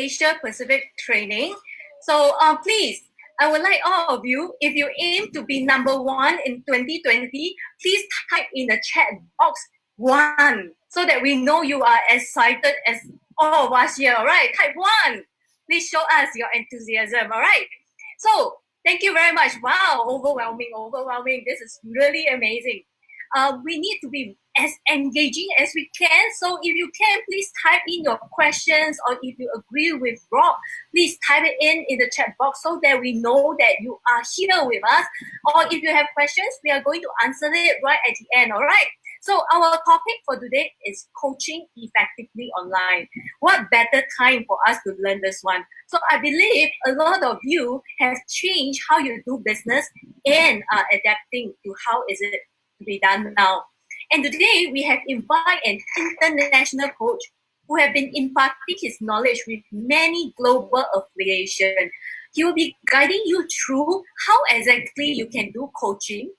Asia Pacific training. So please, I would like all of you, if you aim to be number one in 2020, please type in the chat box one so that we know you are excited as all of us here. All right, type one. Please show us your enthusiasm. All right. So thank you very much. Wow, overwhelming. This is really amazing. We need to be as engaging as we can. So if you can, please type in your questions, or if you agree with Rob, please type it in the chat box so that we know that you are here with us. Or if you have questions, we are going to answer it right at the end. All right. So our topic for today is coaching effectively online. What better time for us to learn this one? So I believe a lot of you have changed how you do business and are adapting to how is it to be done now. And today we have invited an international coach who have been imparting his knowledge with many global affiliations. He will be guiding you through how exactly you can do coaching,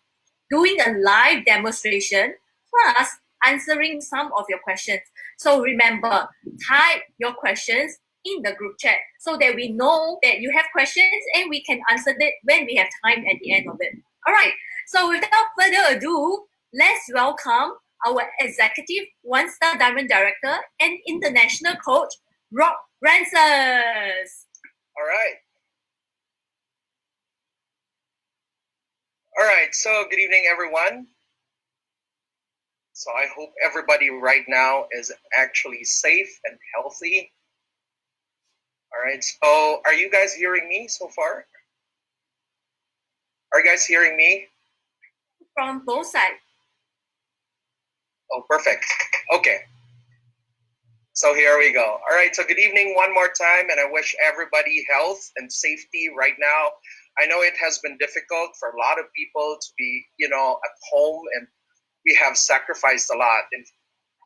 doing a live demonstration, plus answering some of your questions. So remember, type your questions in the group chat so that we know that you have questions and we can answer it when we have time at the end of it. All right. So without further ado, let's welcome our executive one-star diamond director and international coach, Rob Rances. All right, so good evening, everyone. So I hope everybody right now is actually safe and healthy. All right, so are you guys hearing me so far? Are you guys hearing me? From both sides. Oh, perfect. Okay. So here we go. All right, so good evening one more time, and I wish everybody health and safety right now. I know it has been difficult for a lot of people to be, at home, and we have sacrificed a lot, and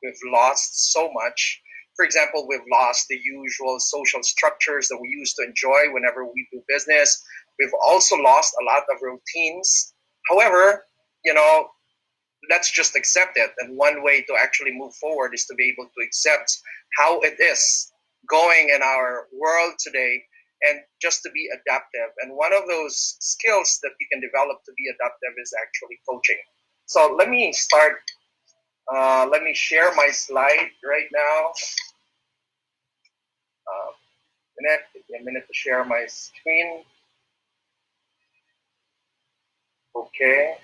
we've lost so much. For example, we've lost the usual social structures that we used to enjoy whenever we do business. We've also lost a lot of routines. However, let's just accept it. And one way to actually move forward is to be able to accept how it is going in our world today and just to be adaptive. And one of those skills that you can develop to be adaptive is actually coaching. So let me start. Let me share my slide right now. A minute to share my screen. Okay.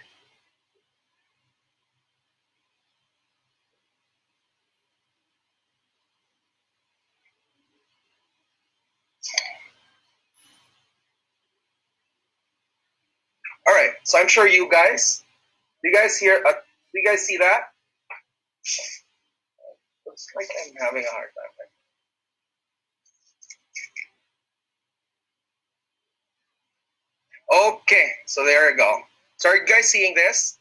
All right. So I'm sure you guys. Do you guys hear? Do you guys see that? Looks like I'm having a hard time. Okay, so there you go. So are you guys seeing this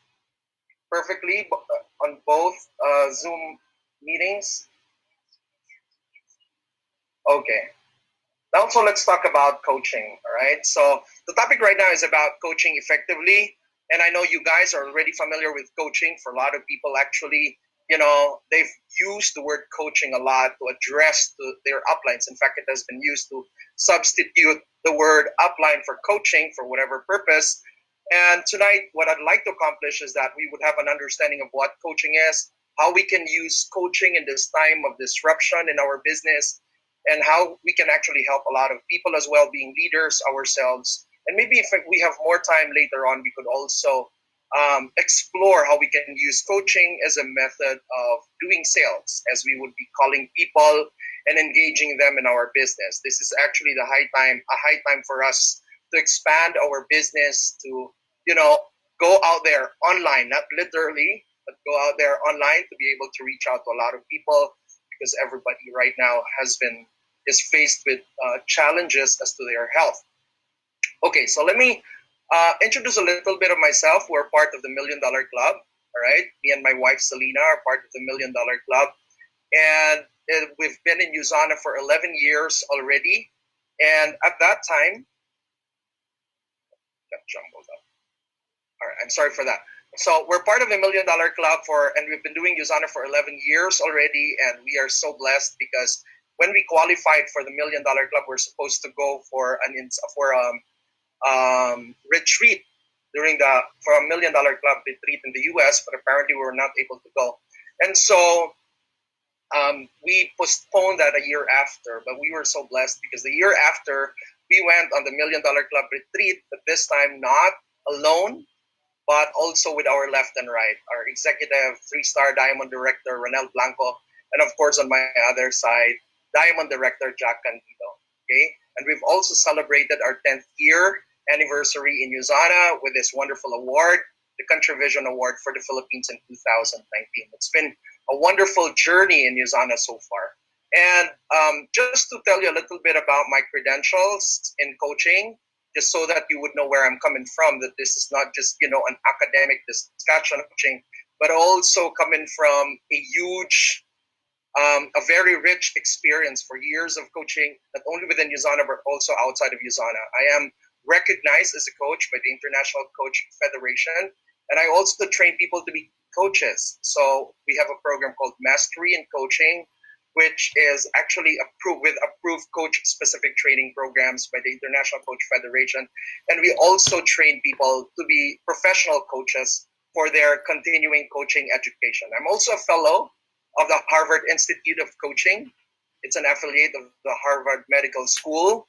perfectly on both Zoom meetings? Okay. Now, so let's talk about coaching, all right? So the topic right now is about coaching effectively. And I know you guys are already familiar with coaching. For a lot of people, actually, they've used the word coaching a lot to address their uplines. In fact, it has been used to substitute the word upline for coaching for whatever purpose. And tonight, what I'd like to accomplish is that we would have an understanding of what coaching is, how we can use coaching in this time of disruption in our business, and how we can actually help a lot of people as well, being leaders ourselves. And maybe if we have more time later on, we could also explore how we can use coaching as a method of doing sales, as we would be calling people and engaging them in our business. This is actually a high time for us to expand our business to, go out there online, not literally, but go out there online to be able to reach out to a lot of people, because everybody right now is faced with challenges as to their health. Okay, so let me introduce a little bit of myself. We're part of the $1 Million Club, all right? Me and my wife, Selena, are part of the $1 Million Club. And we've been in USANA for 11 years already. And at that time, got jumbled up. All right, I'm sorry for that. So we're part of the $1 Million Club and we've been doing USANA for 11 years already. And we are so blessed because when we qualified for the $1 million club, we're supposed to go for retreat during the for a $1 million club retreat in the U.S., but apparently we were not able to go, and so we postponed that a year after. But we were so blessed because the year after we went on the $1 million club retreat, but this time not alone, but also with our left and right, our executive 3-star Diamond Director, Ronel Blanco, and of course on my other side, Diamond Director, Jack Candido. Okay? And we've also celebrated our 10th year anniversary in USANA with this wonderful award, the Country Vision Award for the Philippines in 2019. It's been a wonderful journey in USANA so far. And just to tell you a little bit about my credentials in coaching, just so that you would know where I'm coming from, that this is not just, an academic discussion of coaching, but also coming from a very rich experience for years of coaching, not only within USANA, but also outside of USANA. I am recognized as a coach by the International Coach Federation, and I also train people to be coaches. So we have a program called Mastery in Coaching, which is actually approved with approved coach-specific training programs by the International Coach Federation. And we also train people to be professional coaches for their continuing coaching education. I'm also a fellow of the Harvard Institute of Coaching. It's an affiliate of the Harvard Medical School.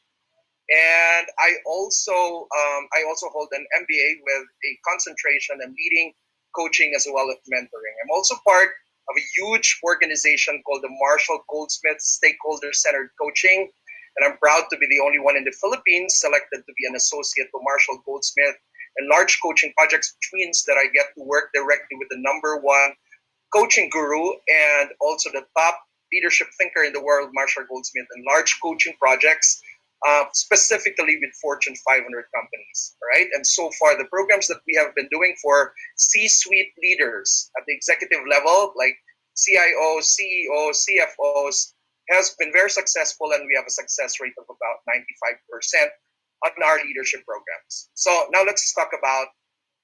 And I also hold an MBA with a concentration in leading, coaching, as well as mentoring. I'm also part of a huge organization called the Marshall Goldsmith Stakeholder-Centered Coaching. And I'm proud to be the only one in the Philippines selected to be an associate to Marshall Goldsmith and large coaching projects, which means that I get to work directly with the #1 coaching guru and also the top leadership thinker in the world, Marshall Goldsmith, and large coaching projects, specifically with Fortune 500 companies, right? And so far, the programs that we have been doing for C-suite leaders at the executive level, like CIOs, CEOs, CFOs, has been very successful, and we have a success rate of about 95% on our leadership programs. So now let's talk about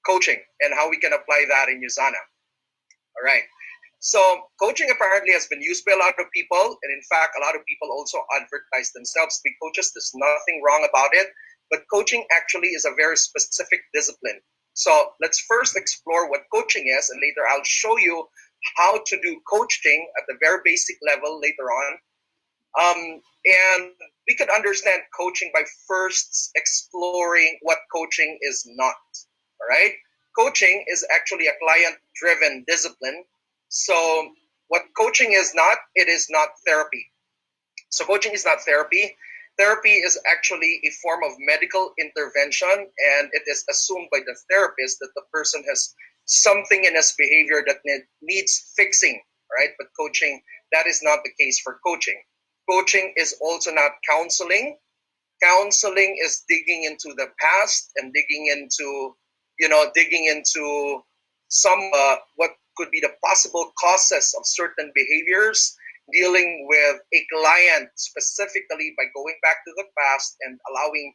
coaching and how we can apply that in USANA. All right. So coaching apparently has been used by a lot of people, and in fact, a lot of people also advertise themselves to be coaches. There's nothing wrong about it, but coaching actually is a very specific discipline. So let's first explore what coaching is, and later I'll show you how to do coaching at the very basic level later on. And we could understand coaching by first exploring what coaching is not. All right? Coaching is actually a client-driven discipline. So what coaching is not, it is not therapy. So coaching is not therapy. Therapy is actually a form of medical intervention, and it is assumed by the therapist that the person has something in his behavior that needs fixing, right? But coaching, that is not the case for coaching. Coaching is also not counseling. Counseling is digging into the past and digging into some what could be the possible causes of certain behaviors, dealing with a client specifically by going back to the past and allowing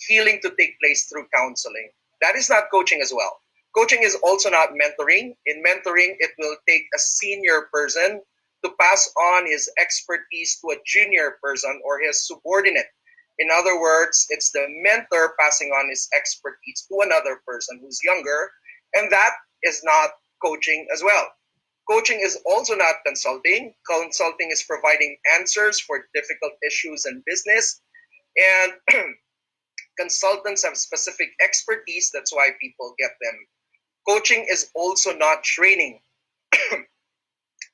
healing to take place through counseling. That is not coaching as well. Coaching is also not mentoring. In mentoring, it will take a senior person to pass on his expertise to a junior person or his subordinate. In other words, it's the mentor passing on his expertise to another person who's younger, and that is not coaching as well. Coaching is also not consulting. Consulting is providing answers for difficult issues in business, and consultants have specific expertise. That's why people get them. Coaching is also not training.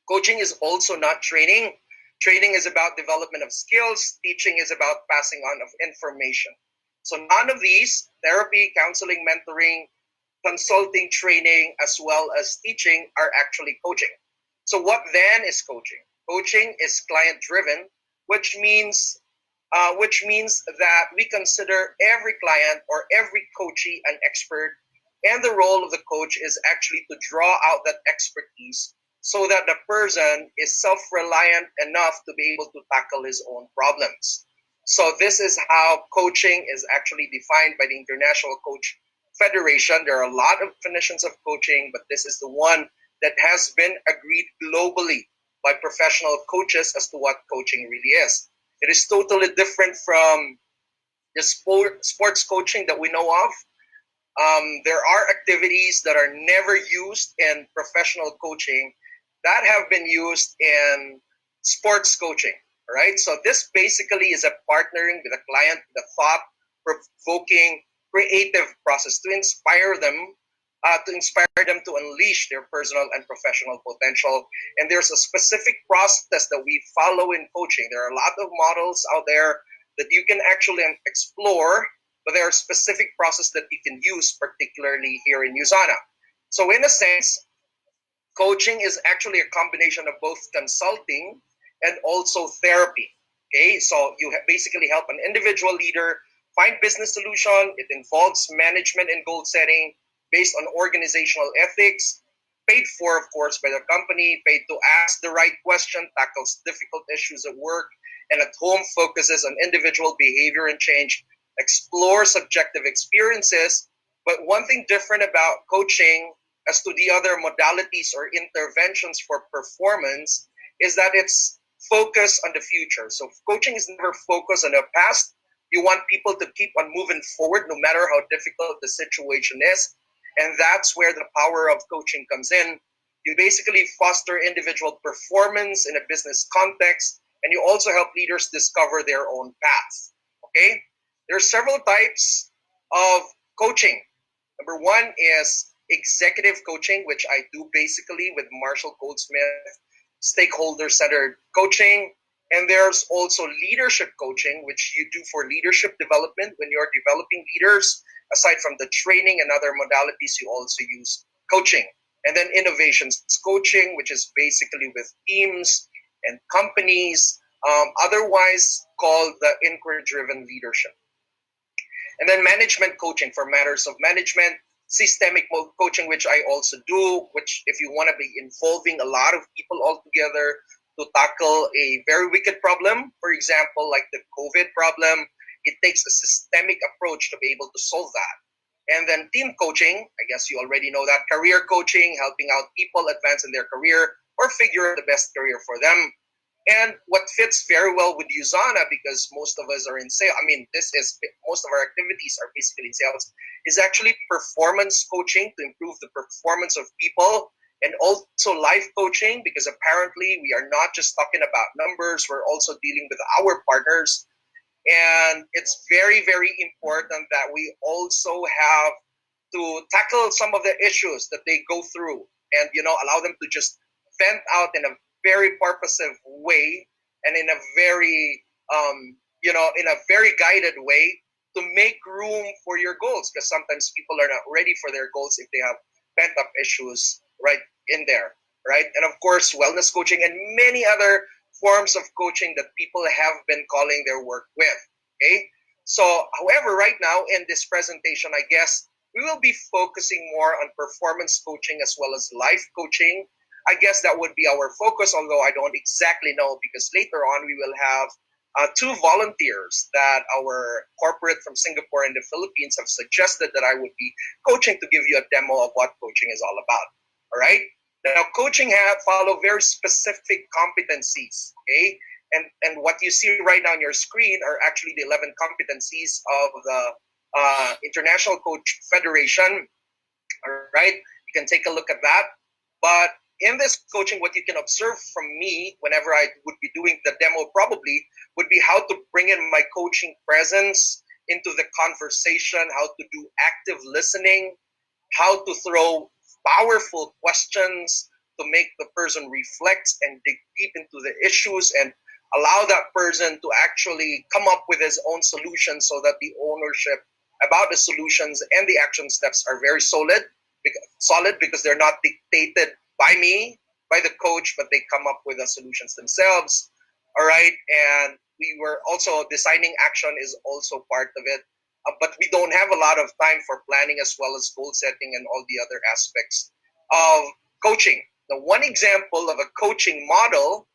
Coaching is also not training. Training is about development of skills. Teaching is about passing on of information. So none of these, therapy, counseling, mentoring, consulting, training, as well as teaching, are actually coaching. So what then is coaching? Coaching is client-driven, which means that we consider every client or every coachee an expert, and the role of the coach is actually to draw out that expertise so that the person is self-reliant enough to be able to tackle his own problems. So this is how coaching is actually defined by the International Coach Federation. There are a lot of definitions of coaching, but this is the one that has been agreed globally by professional coaches as to what coaching really is. It is totally different from the sports coaching that we know of. There are activities that are never used in professional coaching that have been used in sports coaching, right? So this basically is a partnering with a client with a thought-provoking, creative process to inspire them to unleash their personal and professional potential. And there's a specific process that we follow in coaching. There are a lot of models out there that you can actually explore, but there are specific process that you can use, particularly here in USANA. So in a sense, coaching is actually a combination of both consulting and also therapy. Okay, so you basically help an individual leader find business solution. It involves management and goal setting based on organizational ethics, paid for, of course, by the company, paid to ask the right question, tackles difficult issues at work and at home, focuses on individual behavior and change, explore subjective experiences. But one thing different about coaching as to the other modalities or interventions for performance is that it's focused on the future. So coaching is never focused on the past. You want people to keep on moving forward no matter how difficult the situation is. And that's where the power of coaching comes in. You basically foster individual performance in a business context, and you also help leaders discover their own path. Okay? There are several types of coaching. Number one is executive coaching, which I do basically with Marshall Goldsmith, stakeholder-centered coaching. And there's also leadership coaching, which you do for leadership development when you're developing leaders. Aside from the training and other modalities, you also use coaching. And then innovations coaching, which is basically with teams and companies, otherwise called the inquiry-driven leadership. And then management coaching for matters of management, systemic coaching, which I also do, which if you want to be involving a lot of people all together to tackle a very wicked problem, for example, like the COVID problem, it takes a systemic approach to be able to solve that. And then team coaching, I guess you already know that, career coaching, helping out people advance in their career or figure out the best career for them. And what fits very well with USANA, because most of us are in sales, I mean, most of our activities are basically in sales, is actually performance coaching to improve the performance of people, and also life coaching, because apparently we are not just talking about numbers, we're also dealing with our partners. And it's very, very important that we also have to tackle some of the issues that they go through and, allow them to just vent out in a very purposive way and in a very, in a very guided way to make room for your goals, because sometimes people are not ready for their goals if they have pent up issues right in there, right? And of course, wellness coaching and many other forms of coaching that people have been calling their work with. Okay. So, however, right now in this presentation, I guess we will be focusing more on performance coaching as well as life coaching. I guess that would be our focus, although I don't exactly know, because later on we will have two volunteers that our corporate from Singapore and the Philippines have suggested that I would be coaching to give you a demo of what coaching is all about. All right. Now, coaching follow very specific competencies. Okay. And what you see right now on your screen are actually the 11 competencies of the International Coach Federation. All right. You can take a look at that. But in this coaching, what you can observe from me whenever I would be doing the demo probably would be how to bring in my coaching presence into the conversation, how to do active listening, how to throw powerful questions to make the person reflect and dig deep into the issues and allow that person to actually come up with his own solution, so that the ownership about the solutions and the action steps are very solid because they're not dictated by me, by the coach, but they come up with the solutions themselves. All right. And we were also designing action is also part of it. But we don't have a lot of time for planning as well as goal setting and all the other aspects of coaching. Now, one example of a coaching model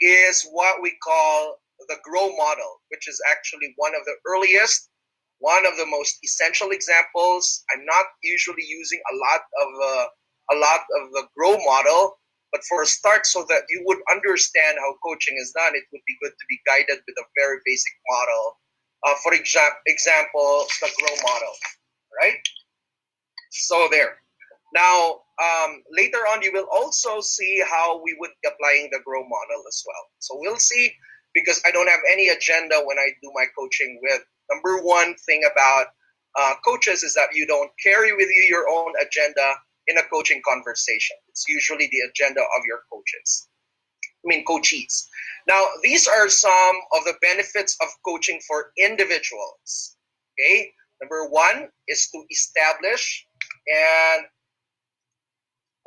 is what we call the GROW model, which is actually one of the earliest, one of the most essential examples. I'm not usually using a lot of the GROW model, But for a start, so that you would understand how coaching is done, it would be good to be guided with a very basic model. For example, the grow model, right? So there. Now, later on, you will also see how we would be applying the grow model as well. So we'll see, because I don't have any agenda when I do my coaching with. Number one thing about coaches is that you don't carry with you your own agenda in a coaching conversation. It's usually the agenda of your coachees. Now, these are some of the benefits of coaching for individuals. Okay, number one is to establish, and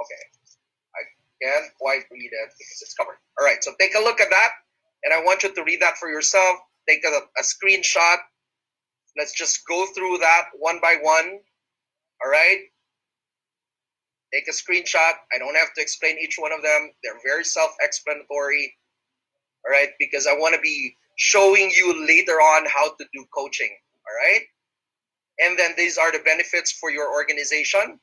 okay, I can't quite read it because it's covered. All right, so take a look at that, and I want you to read that for yourself. Take a screenshot. Let's just go through that one by one. All right, take a screenshot. I don't have to explain each one of them. They're very self-explanatory. All right, because I want to be showing you later on how to do coaching. All right, and then these are the benefits for your organization.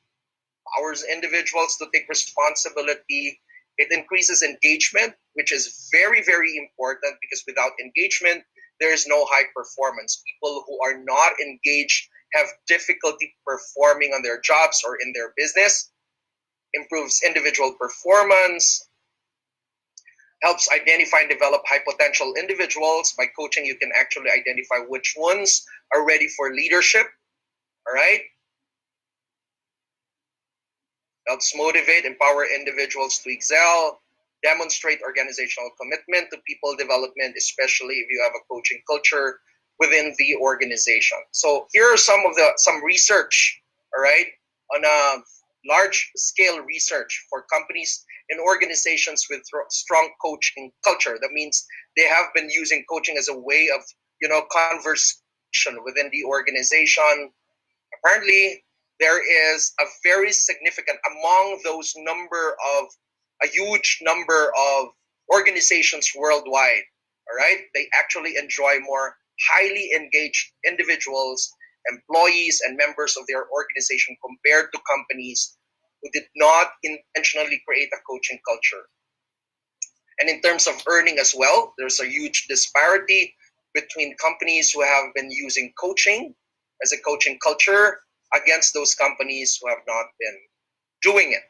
Empowers individuals to take responsibility. It increases engagement, which is very, very important, because without engagement, there is no high performance. People who are not engaged have difficulty performing on their jobs or in their business. Improves individual performance. Helps identify and develop high potential individuals. By coaching, you can actually identify which ones are ready for leadership. All right. Helps motivate, empower individuals to excel, demonstrate organizational commitment to people development, especially if you have a coaching culture within the organization. So here are some research, all right, on a large scale research for companies and organizations with strong coaching culture. That means they have been using coaching as a way of, conversation within the organization. Apparently, there is a very significant, among those a huge number of organizations worldwide, all right? They actually enjoy more highly engaged individuals, employees, and members of their organization compared to companies who did not intentionally create a coaching culture. And in terms of earning as well, there's a huge disparity between companies who have been using coaching as a coaching culture against those companies who have not been doing it.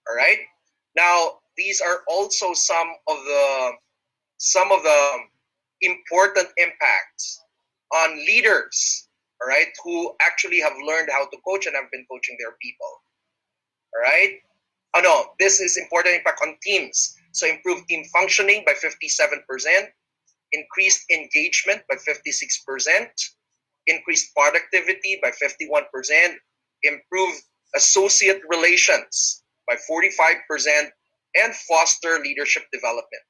All right. Now, these are also some of the important impacts on leaders. All right, who actually have learned how to coach and have been coaching their people. All right. Oh no, this is important impact on teams. So improved team functioning by 57%, increased engagement by 56%, increased productivity by 51%, improved associate relations by 45%, and foster leadership development.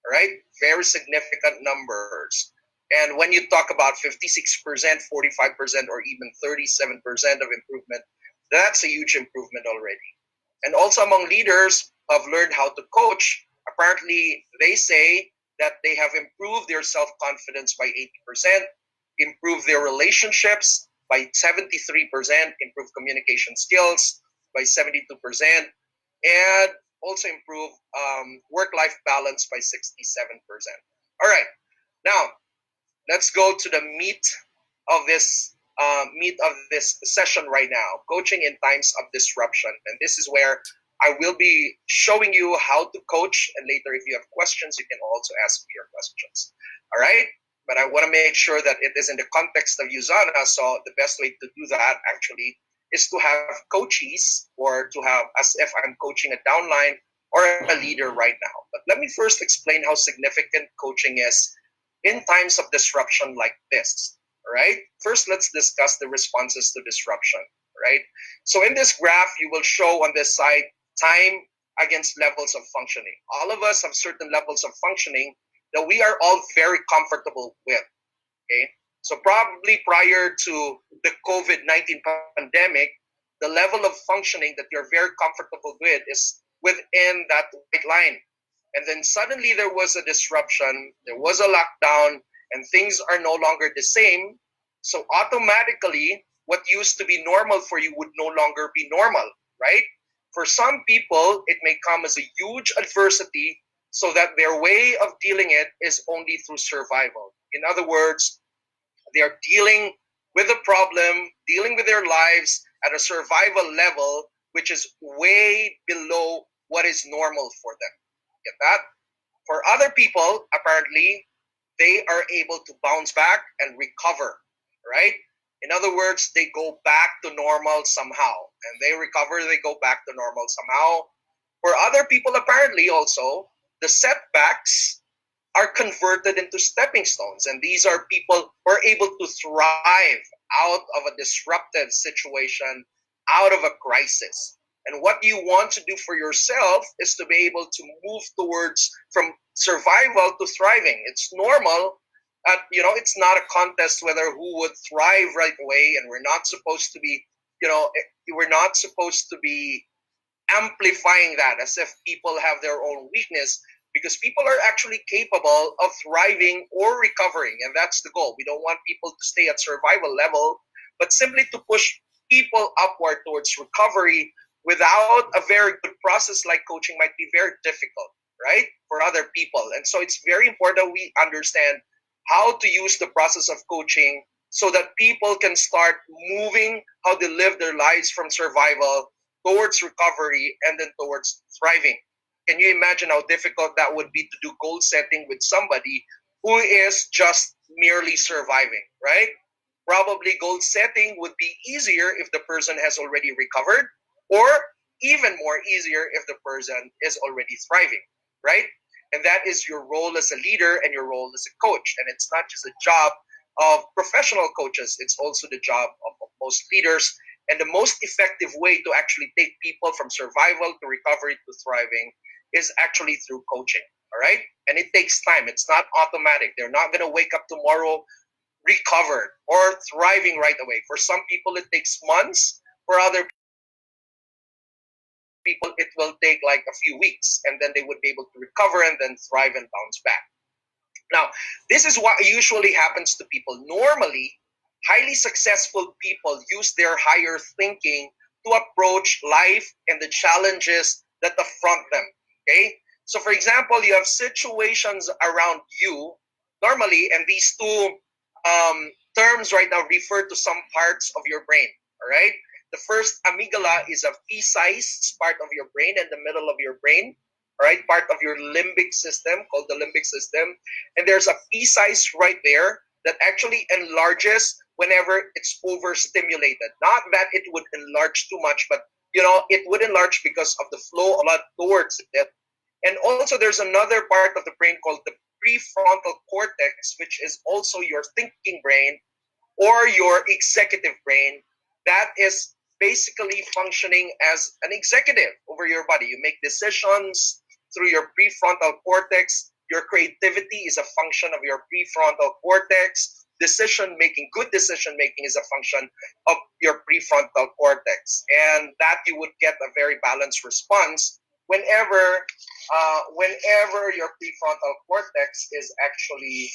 All right, very significant numbers. And when you talk about 56%, 45%, or even 37% of improvement, that's a huge improvement already. And also among leaders who have learned how to coach, apparently they say that they have improved their self-confidence by 80%, improved their relationships by 73%, improved communication skills by 72%, and also improve work-life balance by 67%. All right, now let's go to the meat of this session right now, coaching in times of disruption. And this is where I will be showing you how to coach, and later if you have questions, you can also ask me your questions. All right? But I want to make sure that it is in the context of Usana, so the best way to do that actually is to have coaches, or to have as if I'm coaching a downline or a leader right now. But let me first explain how significant coaching is in times of disruption like this. All right. First, let's discuss the responses to disruption. Right. So in this graph, you will show on this side time against levels of functioning. All of us have certain levels of functioning that we are all very comfortable with. Okay. So probably prior to the COVID-19 pandemic, the level of functioning that you're very comfortable with is within that white line. And then suddenly there was a disruption, there was a lockdown, and things are no longer the same. So automatically, what used to be normal for you would no longer be normal, right? For some people, it may come as a huge adversity, so that their way of dealing it is only through survival. In other words, they are dealing with a problem, dealing with their lives at a survival level, which is way below what is normal for them. Get that? For other people, apparently, they are able to bounce back and recover, right? In other words, they go back to normal somehow, and they recover, they go back to normal somehow. For other people, apparently, also, the setbacks are converted into stepping stones. And these are people who are able to thrive out of a disruptive situation, out of a crisis. And what you want to do for yourself is to be able to move towards from survival to thriving. It's normal. It's not a contest whether who would thrive right away, and we're not supposed to be, we're not supposed to be amplifying that as if people have their own weakness, because people are actually capable of thriving or recovering, and that's the goal. We don't want people to stay at survival level, but simply to push people upward towards recovery without a very good process like coaching might be very difficult, right, for other people. And so it's very important we understand how to use the process of coaching so that people can start moving how they live their lives from survival towards recovery and then towards thriving. Can you imagine how difficult that would be to do goal setting with somebody who is just merely surviving, right? Probably goal setting would be easier if the person has already recovered, or even more easier if the person is already thriving, right? And that is your role as a leader and your role as a coach. And it's not just a job of professional coaches, it's also the job of most leaders. And the most effective way to actually take people from survival to recovery to thriving is actually through coaching. All right. And it takes time. It's not automatic. They're not going to wake up tomorrow recovered or thriving right away. For some people, it takes months. For other people, it will take like a few weeks, and then they would be able to recover and then thrive and bounce back. Now, this is what usually happens to people. Normally, highly successful people use their higher thinking to approach life and the challenges that affront them. Okay? So, for example, you have situations around you normally, and these two terms right now refer to some parts of your brain. All right? The first amygdala is a pea-sized part of your brain and the middle of your brain. All right, part of your limbic system called the limbic system. And there's a pea size right there that actually enlarges whenever it's overstimulated. Not that it would enlarge too much, but it would enlarge because of the flow of blood towards it. And also there's another part of the brain called the prefrontal cortex, which is also your thinking brain or your executive brain, that is basically functioning as an executive over your body. You make decisions through your prefrontal cortex. Your creativity is a function of your prefrontal cortex. Decision making, good decision making, is a function of your prefrontal cortex, and that you would get a very balanced response whenever your prefrontal cortex is actually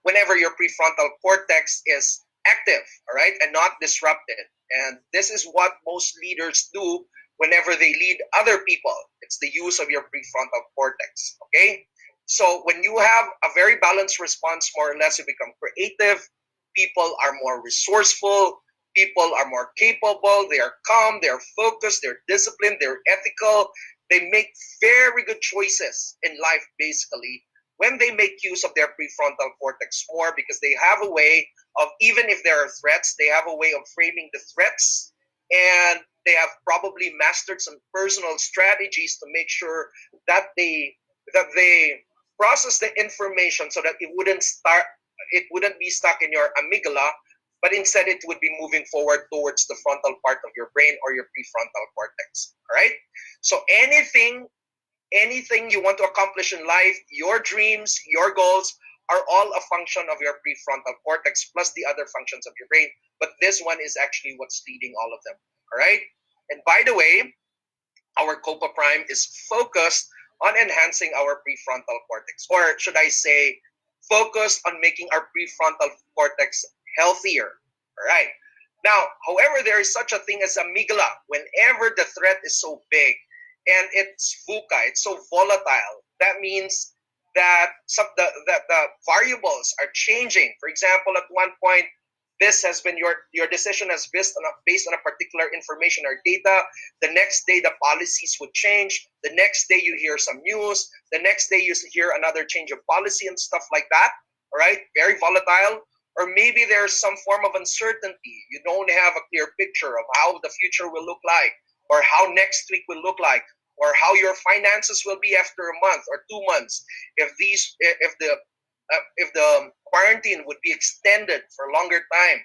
whenever your prefrontal cortex is active, all right, and not disrupted. And this is what most leaders do whenever they lead other people. It's the use of your prefrontal cortex, okay? So when you have a very balanced response, more or less, you become creative, people are more resourceful, people are more capable, they are calm, they are focused, they're disciplined, they're ethical, they make very good choices in life, basically, when they make use of their prefrontal cortex more, because they have a way of, even if there are threats, they have a way of framing the threats, and they have probably mastered some personal strategies to make sure that they process the information so that it wouldn't be stuck in your amygdala, but instead it would be moving forward towards the frontal part of your brain or your prefrontal cortex. All right. So anything you want to accomplish in life, your dreams, your goals, are all a function of your prefrontal cortex plus the other functions of your brain. But this one is actually what's leading all of them. All right. And by the way, our Copa Prime is focused on enhancing our prefrontal cortex, or should I say, focused on making our prefrontal cortex healthier. All right. Now, however, there is such a thing as amygdala whenever the threat is so big and it's VUCA, it's so volatile. That means that that the variables are changing. For example, at one point, this has been your decision has based on a particular information or data. The next day, the policies would change. The next day, you hear some news. The next day, you hear another change of policy and stuff like that. All right, very volatile. Or maybe there's some form of uncertainty. You don't have a clear picture of how the future will look like, or how next week will look like, or how your finances will be after a month or 2 months. If the quarantine would be extended for a longer time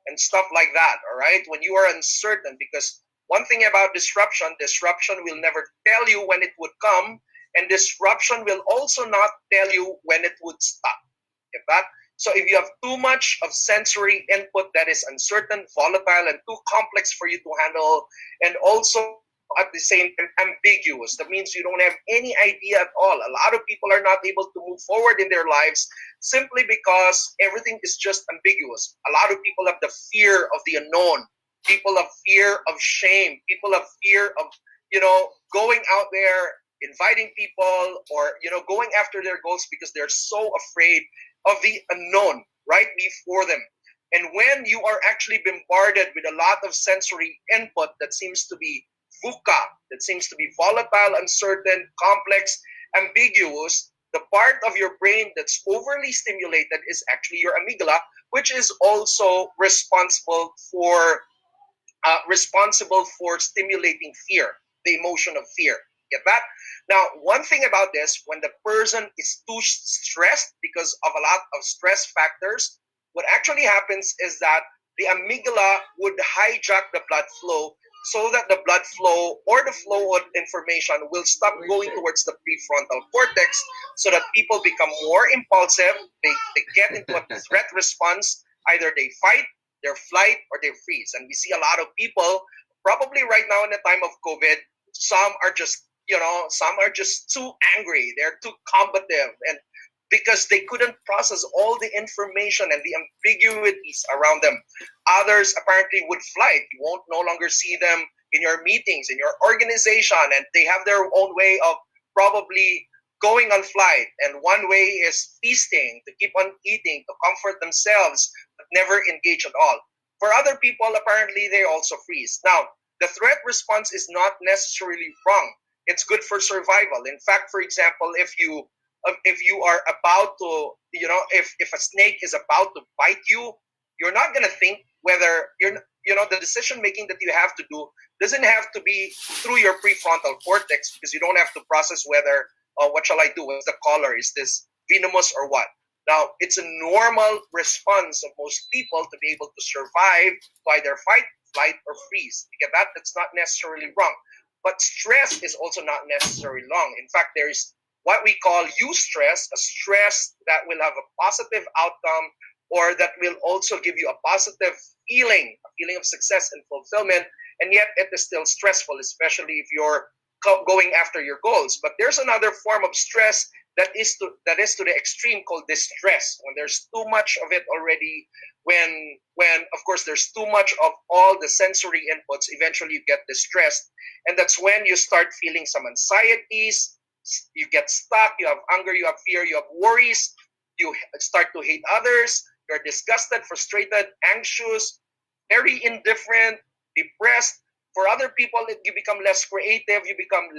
and stuff like that. All right, when you are uncertain, because one thing about disruption will never tell you when it would come, and disruption will also not tell you when it would stop. Get that? So if you have too much of sensory input that is uncertain, volatile, and too complex for you to handle, and also at the same time ambiguous, that means you don't have any idea at all. A lot of people are not able to move forward in their lives simply because everything is just ambiguous. A lot of people have the fear of the unknown. People have fear of shame. People have fear of, going out there, inviting people, or, going after their goals because they're so afraid of the unknown right before them. And when you are actually bombarded with a lot of sensory input that seems to be VUCA, that seems to be volatile, uncertain, complex, ambiguous, the part of your brain that's overly stimulated is actually your amygdala, which is also responsible for stimulating fear, the emotion of fear. Get that? Now, one thing about this, when the person is too stressed because of a lot of stress factors, what actually happens is that the amygdala would hijack the blood flow so that the blood flow or the flow of information will stop going towards the prefrontal cortex, so that people become more impulsive. They get into a threat response. Either they fight, they flight, or they freeze. And we see a lot of people, probably right now in the time of COVID, some are just too angry. They're too combative, and because they couldn't process all the information and the ambiguities around them. Others apparently would flight. You won't no longer see them in your meetings, in your organization, and they have their own way of probably going on flight. And one way is feasting, to keep on eating, to comfort themselves, but never engage at all. For other people, apparently, they also freeze. Now, the threat response is not necessarily wrong. It's good for survival. In fact, for example, if you are about to, if a snake is about to bite you, you're not going to think whether the decision making that you have to do doesn't have to be through your prefrontal cortex, because you don't have to process whether, what shall I do? What's the color? Is this venomous or what? Now, it's a normal response of most people to be able to survive, to either fight, flight, or freeze. You get that? That's not necessarily wrong. But stress is also not necessarily wrong. In fact, there is what we call eustress, a stress that will have a positive outcome, or that will also give you a positive feeling, a feeling of success and fulfillment, and yet it is still stressful, especially if you're going after your goals. But there's another form of stress that is to the extreme, called distress, when there's too much of it already, when of course there's too much of all the sensory inputs, eventually you get distressed, and that's when you start feeling some anxieties. You get stuck, you have anger, you have fear, you have worries, you start to hate others, you're disgusted, frustrated, anxious, very indifferent, depressed. For other people, you become less creative, you become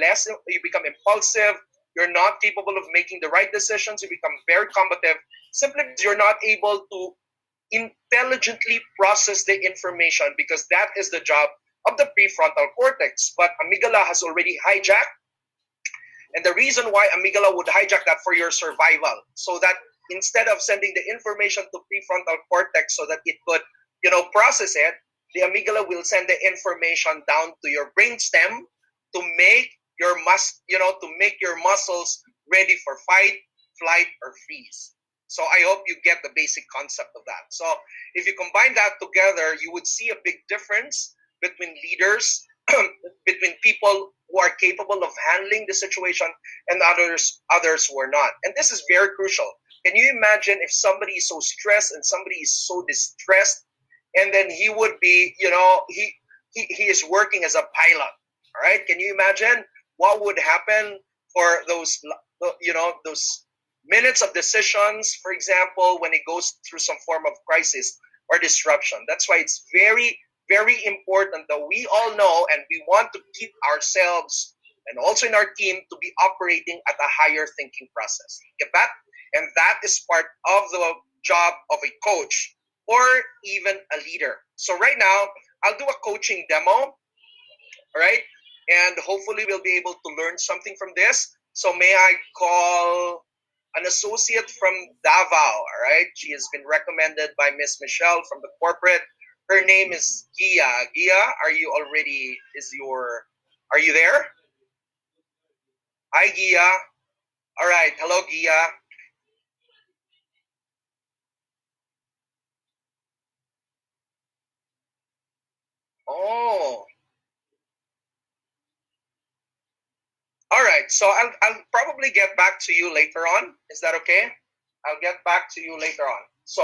impulsive, you're not capable of making the right decisions, you become very combative, simply because you're not able to intelligently process the information, because that is the job of the prefrontal cortex. But amygdala has already hijacked. And the reason why amygdala would hijack that, for your survival, so that instead of sending the information to prefrontal cortex so that it could, process it, the amygdala will send the information down to your brainstem to make your muscles ready for fight, flight, or freeze. So I hope you get the basic concept of that. So if you combine that together, you would see a big difference between leaders, between people who are capable of handling the situation, and others who are not. And this is very crucial. Can you imagine if somebody is so stressed and somebody is so distressed? and then he would be, he is working as a pilot. All right, can you imagine what would happen for those, those minutes of decisions, for example, when it goes through some form of crisis or disruption? That's why it's very, very important that we all know, and we want to keep ourselves and also in our team to be operating at a higher thinking process. Get that? And that is part of the job of a coach or even a leader. So right now, I'll do a coaching demo, all right? And hopefully we'll be able to learn something from this. So may I call an associate from Davao, all right? She has been recommended by Miss Michelle from the corporate. Her name is Gia. Gia, are you there? Hi, Gia. All right. Hello, Gia. Oh, all right. So I'll probably get back to you later on. Is that okay? I'll get back to you later on. So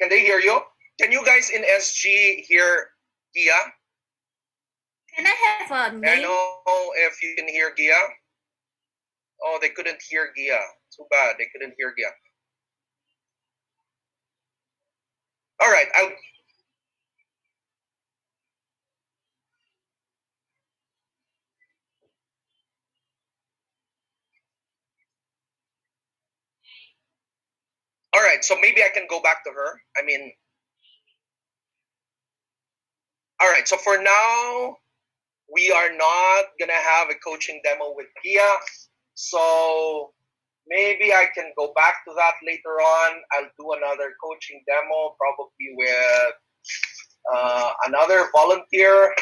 can they hear you? Can you guys in SG hear Gia? Can I have a I name? know if you can hear Gia. Oh, they couldn't hear Gia. Too bad they couldn't hear Gia. All right. All right. So maybe I can go back to her. I mean, all right. So for now, we are not gonna have a coaching demo with Gia. So maybe I can go back to that later on. I'll do another coaching demo, probably with another volunteer.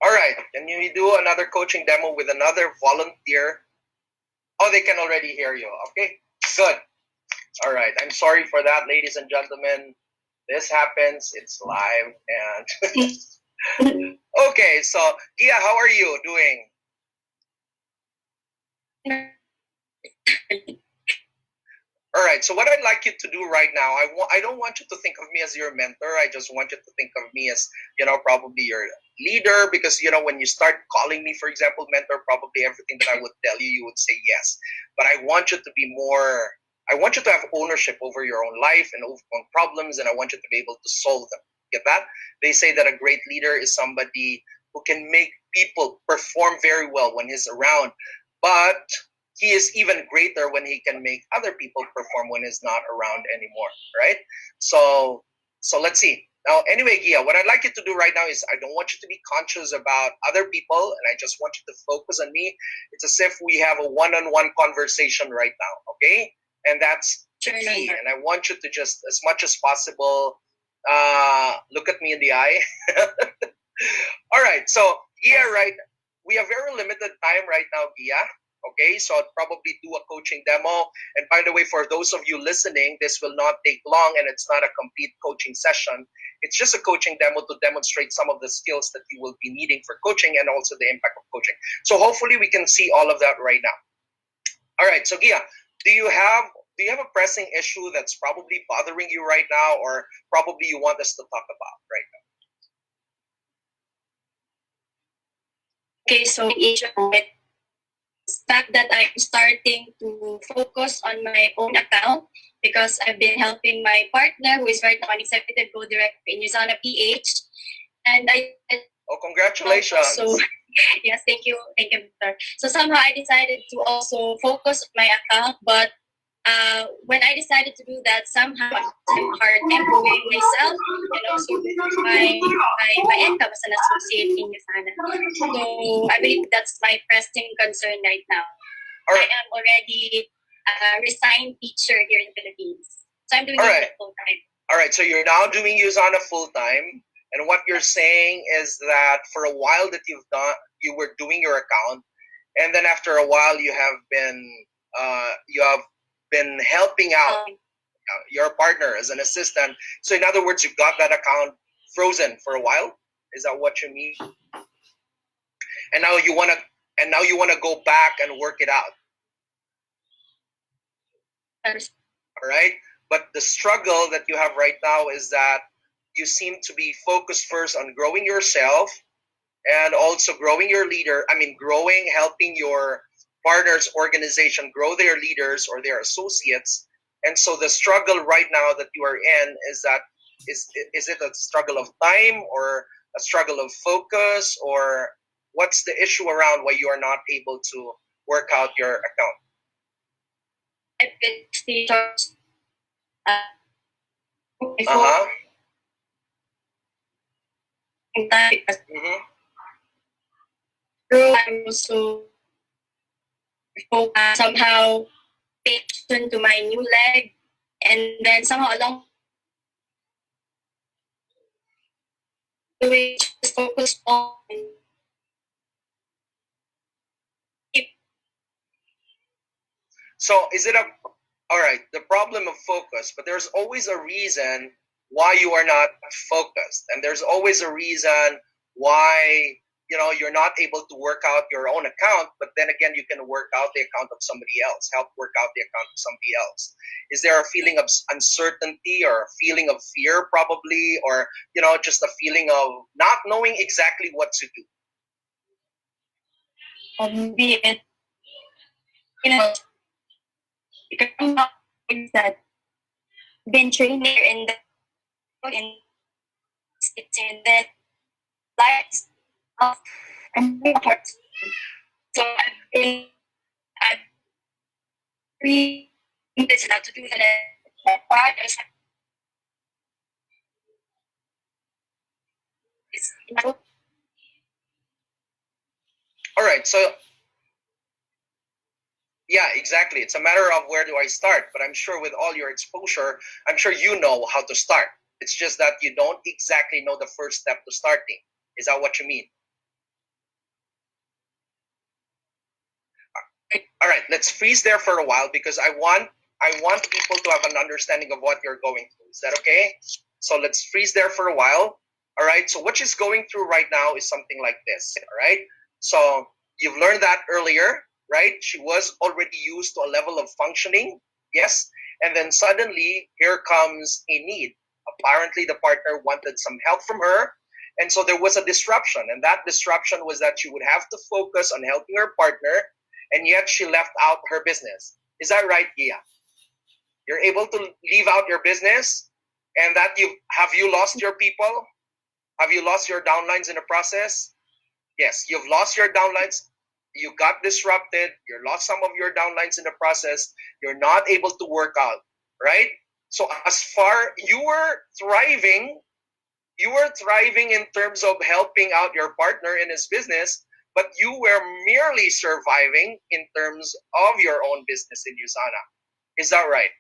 All right, can you do another coaching demo with another volunteer? Oh, they can already hear you. Okay, good. All right, I'm sorry for that, ladies and gentlemen. This happens. It's live, and okay. So, Gia, how are you doing? All right. So what I'd like you to do right now, I don't want you to think of me as your mentor. I just want you to think of me as, probably your leader, because, when you start calling me, for example, mentor, probably everything that I would tell you, you would say yes. But I want you to be more, I want you to have ownership over your own life and on problems, and I want you to be able to solve them. Get that? They say that a great leader is somebody who can make people perform very well when he's around, but he is even greater when he can make other people perform when he's not around anymore, right? So let's see. Now, anyway, Gia, what I'd like you to do right now is I don't want you to be conscious about other people, and I just want you to focus on me. It's as if we have a one-on-one conversation right now, okay? And that's the key. And I want you to just, as much as possible, look at me in the eye. All right, so Gia, right? We have very limited time right now, Gia. Okay, so I'll probably do a coaching demo. And by the way, for those of you listening, this will not take long and it's not a complete coaching session. It's just a coaching demo to demonstrate some of the skills that you will be needing for coaching and also the impact of coaching. So hopefully we can see all of that right now. All right, so Gia, do you have a pressing issue that's probably bothering you right now, or probably you want us to talk about right now? Okay, so issue with fact that I'm starting to focus on my own account because I've been helping my partner, who is right now an executive co-director in Usana PH, and oh, congratulations! So yes, thank you, Victor. So somehow I decided to also focus on my account, but when I decided to do that, somehow I'm hard employing myself and also my income as an associate in Usana. So I believe that's my pressing concern right now. Right. I am already a resigned teacher here in the Philippines. So I'm doing it full time. All right, so you're now doing Usana full time. And what you're saying is that for a while that you were doing your account, and then after a while you have been helping out your partner as an assistant. So in other words, you got that account frozen for a while. Is that what you mean? And now you wanna go back and work it out. All right. But the struggle that you have right now is that you seem to be focused first on growing yourself and also growing your leader. I mean, growing, helping your partner's organization grow their leaders or their associates. And so the struggle right now that you are in is that is it a struggle of time or a struggle of focus, or what's the issue around why you are not able to work out your account? Uh-huh. Mm-hmm. I'm also somehow patient to my new leg, and then somehow along the way just focus on So is it a all right, the problem of focus, but there's always a reason why you are not focused. And there's always a reason why you're not able to work out your own account, but then again you can work out the account of somebody else, help work out the account of somebody else. Is there a feeling of uncertainty or a feeling of fear probably, or just a feeling of not knowing exactly what to do? be it because somehow that been trained here in it's in that life of and so I've really this how to do that part is All right, so yeah, exactly. It's a matter of where do I start, but I'm sure with all your exposure, I'm sure you know how to start. It's just that you don't exactly know the first step to starting. Is that what you mean? All right, let's freeze there for a while because I want people to have an understanding of what you're going through. Is that okay? So let's freeze there for a while. All right. So what she's going through right now is something like this. All right. So you've learned that earlier, right? She was already used to a level of functioning. Yes. And then suddenly here comes a need. Apparently the partner wanted some help from her. And so there was a disruption. And that disruption was that she would have to focus on helping her partner, and yet she left out her business. Is that right, Gia? You're able to leave out your business, and that you lost your people? Have you lost your downlines in the process? Yes, you've lost your downlines. You got disrupted. You lost some of your downlines in the process. You're not able to work out, right? So as far you were thriving in terms of helping out your partner in his business, but you were merely surviving in terms of your own business in Usana. Is that right?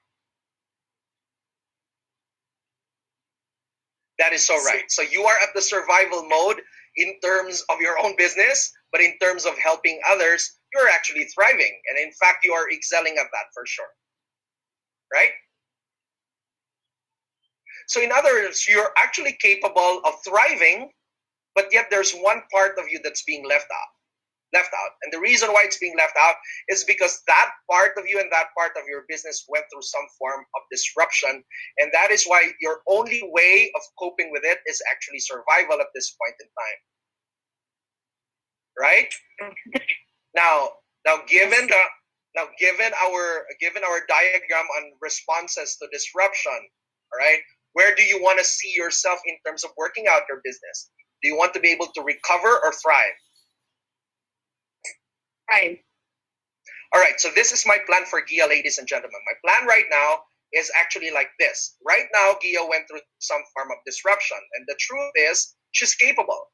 That is so right. So you are at the survival mode in terms of your own business, but in terms of helping others, you're actually thriving. And in fact, you are excelling at that for sure. Right? So in other words, you're actually capable of thriving, but yet there's one part of you that's being left out. And the reason why it's being left out is because that part of you and that part of your business went through some form of disruption. And that is why your only way of coping with it is actually survival at this point in time. Right? Now given our diagram on responses to disruption, all right, where do you want to see yourself in terms of working out your business? Do you want to be able to recover or thrive? right. All right, so this is my plan for Gia, ladies and gentlemen. My plan right now is actually like this. Right now, Gia went through some form of disruption, and the truth is she's capable.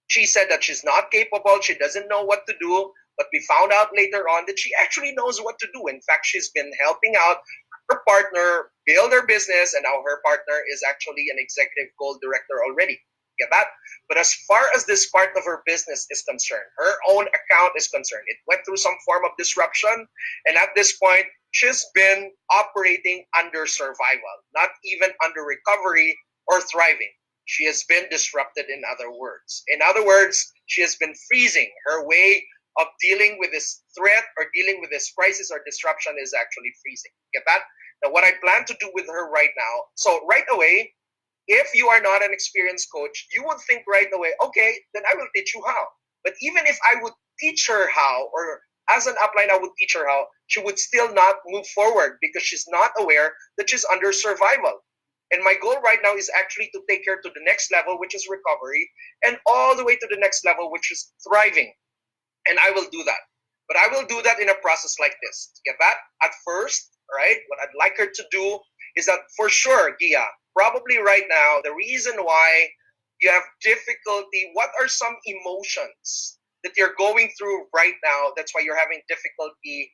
She said that she's not capable, she doesn't know what to do, but we found out later on that she actually knows what to do. In fact, she's been helping out her partner build her business, and now her partner is actually an executive gold director already. Get that? But as far as this part of her business is concerned, her own account is concerned, it went through some form of disruption, and at this point, she's been operating under survival, not even under recovery or thriving. She has been disrupted, in other words. In other words, she has been freezing her way of dealing with this threat or dealing with this crisis or disruption is actually freezing. Get that? Now, what I plan to do with her right now, so right away, if you are not an experienced coach, you would think right away, okay, then I will teach you how. But even if I would teach her how, or as an upline, I would teach her how, she would still not move forward because she's not aware that she's under survival. And my goal right now is actually to take her to the next level, which is recovery, and all the way to the next level, which is thriving. And I will do that. But I will do that in a process like this. Get that? At first, right, what I'd like her to do is that for sure, Gia, probably right now, the reason why you have difficulty, what are some emotions that you're going through right now? That's why you're having difficulty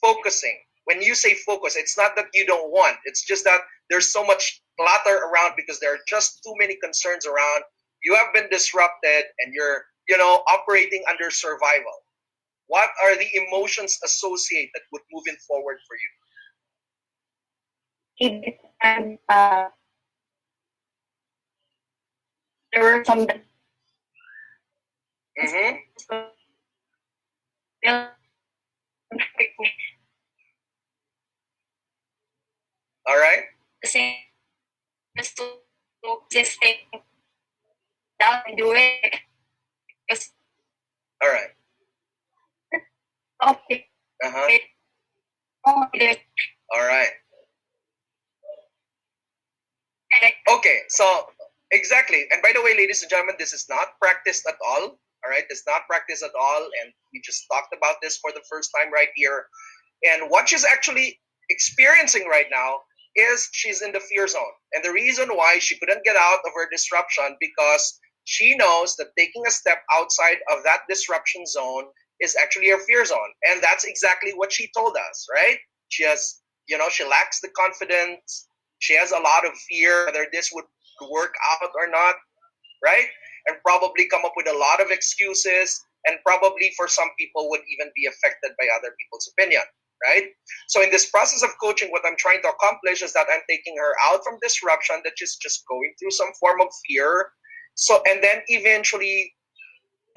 focusing. When you say focus, it's not that you don't want, it's just that there's so much clutter around because there are just too many concerns around. You have been disrupted and you're, operating under survival. What are the emotions associated with moving forward for Even there were some that you? Mm-hmm. All right. the same just to existing down and do it because All right. okay, Uh-huh. there's All right. Okay, so exactly. And by the way, ladies and gentlemen, this is not practiced at all. All right, it's not practiced at all. And we just talked about this for the first time right here. And what she's actually experiencing right now is she's in the fear zone. And the reason why she couldn't get out of her disruption because she knows that taking a step outside of that disruption zone is actually her fear zone. And that's exactly what she told us, right? She has, she lacks the confidence. She has a lot of fear whether this would work out or not, right? And probably come up with a lot of excuses, and probably for some people would even be affected by other people's opinion, right? So in this process of coaching, what I'm trying to accomplish is that I'm taking her out from disruption that she's just going through some form of fear. So, and then eventually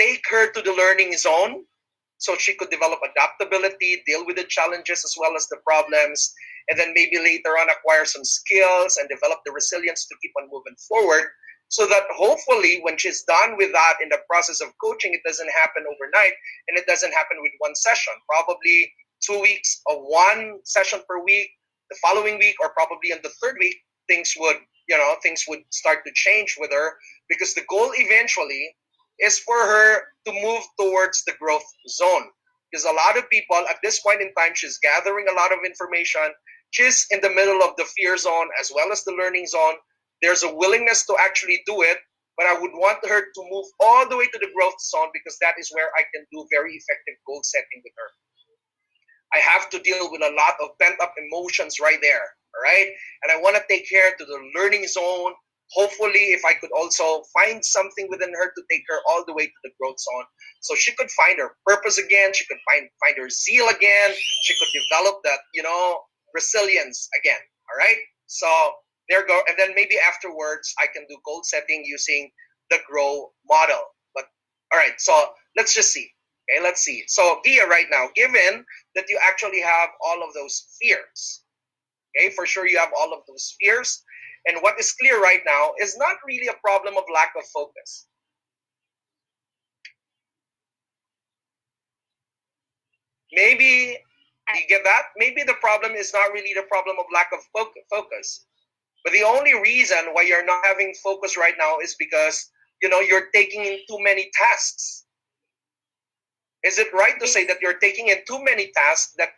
take her to the learning zone so she could develop adaptability, deal with the challenges as well as the problems, and then maybe later on acquire some skills and develop the resilience to keep on moving forward. So that hopefully when she's done with that in the process of coaching, it doesn't happen overnight and it doesn't happen with one session. Probably 2 weeks of one session per week, the following week, or probably in the third week, things would start to change with her, because the goal eventually is for her to move towards the growth zone. Because a lot of people at this point in time, she's gathering a lot of information. She's in the middle of the fear zone as well as the learning zone. There's a willingness to actually do it, but I would want her to move all the way to the growth zone because that is where I can do very effective goal setting with her. I have to deal with a lot of pent up emotions right there. All right. And I want to take her to the learning zone. Hopefully, if I could also find something within her to take her all the way to the growth zone, so she could find her purpose again, she could find her zeal again, she could develop that, resilience again. All right. So there go. And then maybe afterwards, I can do goal setting using the grow model. But all right. So let's just see. Okay, let's see. So Gia, right now, given that you actually have all of those fears, okay, for sure you have all of those fears. And what is clear right now is not really a problem of lack of focus. Maybe, you get that? Maybe the problem is not really the problem of lack of focus. But the only reason why you're not having focus right now is because, you're taking in too many tasks. Is it right to say that you're taking in too many tasks that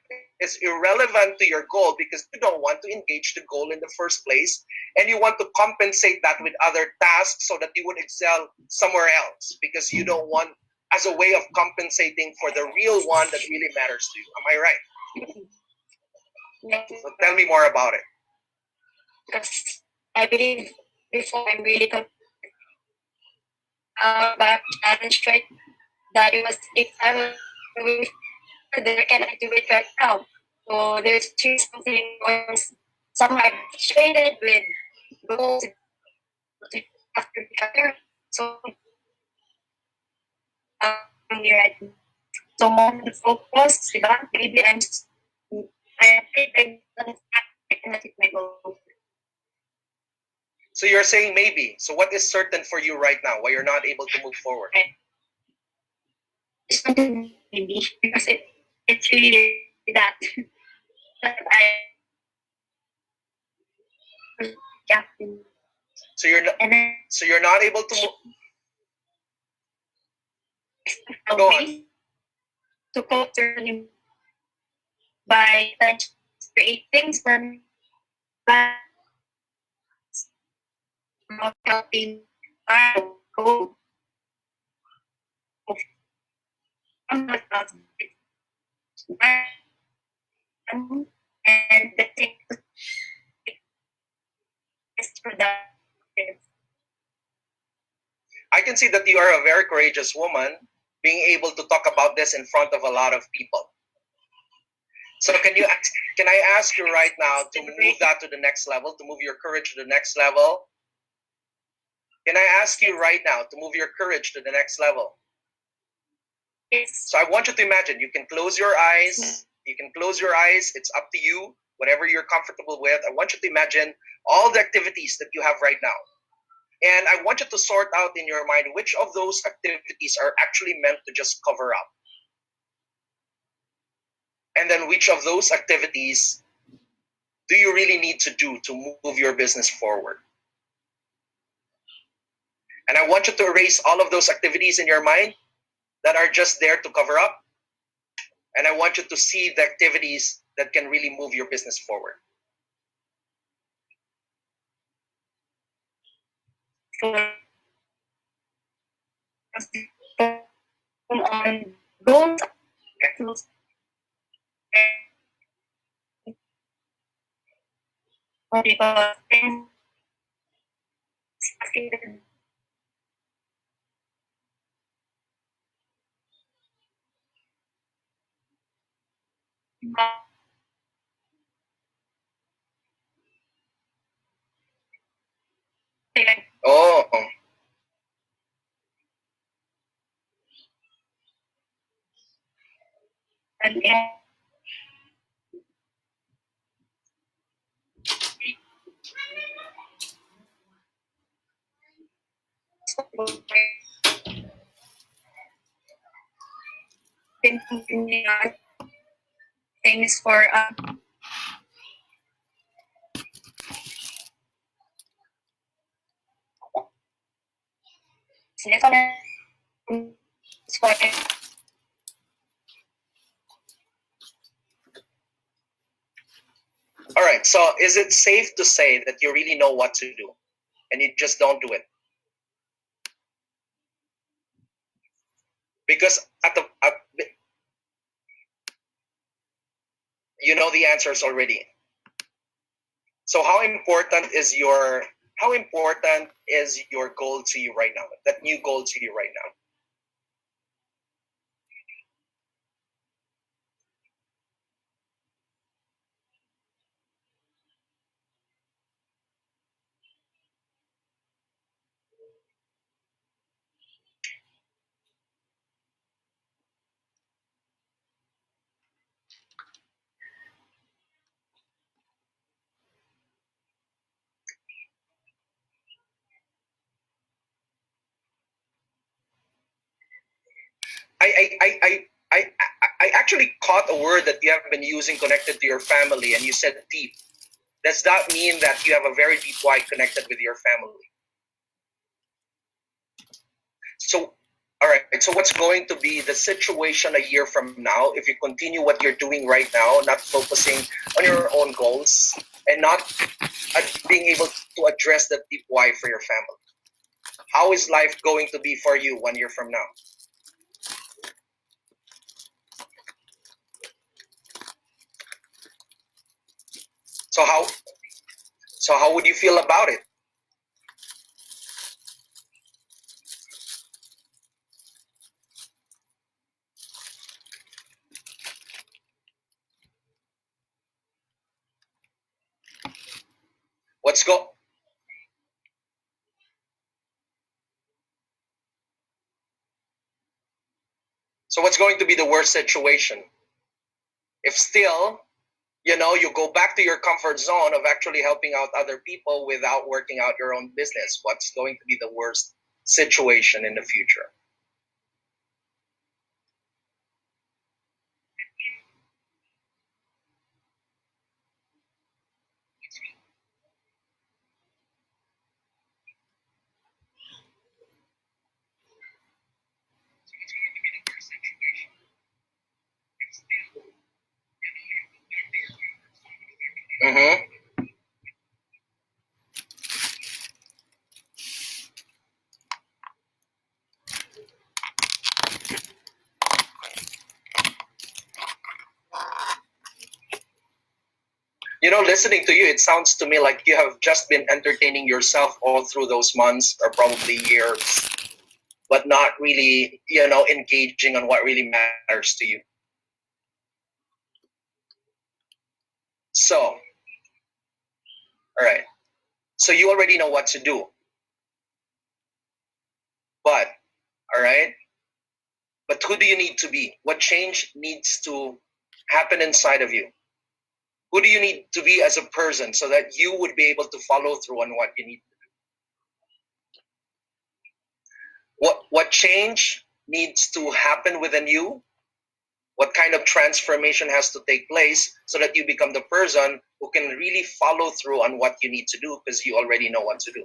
is irrelevant to your goal because you don't want to engage the goal in the first place, and you want to compensate that with other tasks so that you would excel somewhere else because you don't want, as a way of compensating for the real one that really matters to you? Am I right? So tell me more about it. because I believe before I'm really back challenge right that it was if I was doing then can I do it right now? So there's two something somehow I'm frustrated with goals after each other. So here So more focus, diba? Maybe I cannot hit my goal. So you're saying maybe. So what is certain for you right now? Why you're not able to move forward? It's not maybe because it's really that I yeah. So you're not. And then So you're not able to move. Go on. to cope by trying to create things for me, but not helping go from the and the thing is productive. I can see that you are a very courageous woman, being able to talk about this in front of a lot of people. So can I ask you right now to move that to the next level, to move your courage to the next level? Can I ask you right now to move your courage to the next level? Yes. So I want you to imagine, you can close your eyes. You can close your eyes. It's up to you, whatever you're comfortable with. I want you to imagine all the activities that you have right now. And I want you to sort out in your mind which of those activities are actually meant to just cover up. And then which of those activities do you really need to do to move your business forward? And I want you to erase all of those activities in your mind that are just there to cover up. And I want you to see the activities that can really move your business forward. On goals because things Oh, and things for all right. So is it safe to say that you really know what to do and you just don't do it? Because you know the answers already. So how important is your goal to you right now? That new goal to you right now? I actually caught a word that you have been using connected to your family, and you said deep. Does that mean that you have a very deep why connected with your family? So, all right. So, what's going to be the situation a year from now if you continue what you're doing right now, not focusing on your own goals and not being able to address that deep why for your family? How is life going to be for you 1 year from now? So how would you feel about it? What's go So what's going to be the worst situation? If still, you go back to your comfort zone of actually helping out other people without working out your own business, what's going to be the worst situation in the future? Mm-hmm. Listening to you, it sounds to me like you have just been entertaining yourself all through those months or probably years, but not really, engaging on what really matters to you. So, all right. So you already know what to do. But, all right. But who do you need to be? What change needs to happen inside of you? Who do you need to be as a person so that you would be able to follow through on what you need to do? What change needs to happen within you? What kind of transformation has to take place so that you become the person who can really follow through on what you need to do because you already know what to do?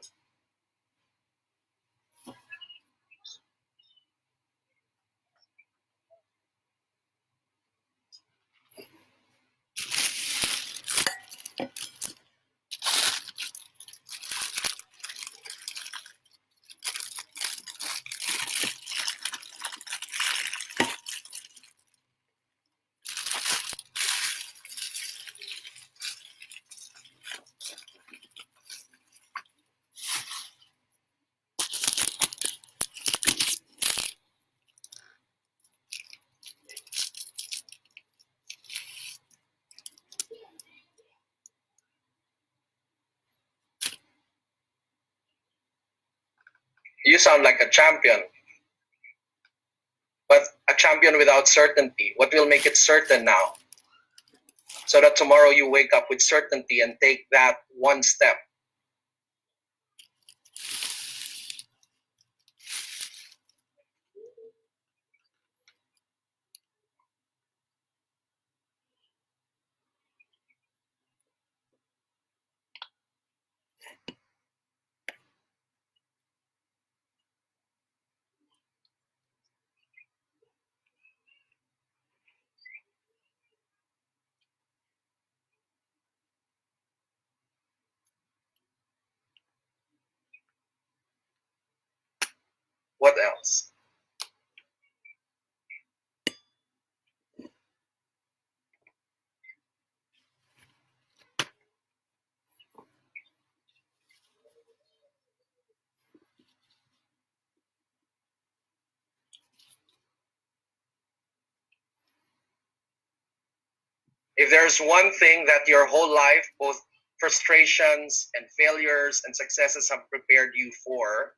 You sound like a champion, but a champion without certainty. What will make it certain now? So that tomorrow you wake up with certainty and take that one step. What else? If there's one thing that your whole life, both frustrations and failures and successes have prepared you for,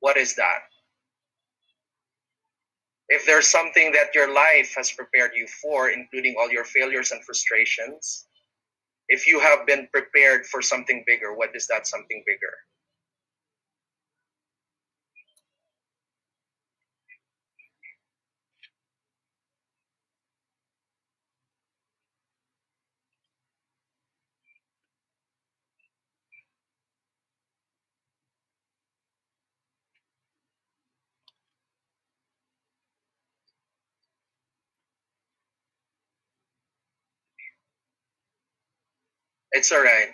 what is that? If there's something that your life has prepared you for, including all your failures and frustrations, if you have been prepared for something bigger, what is that something bigger? It's all right.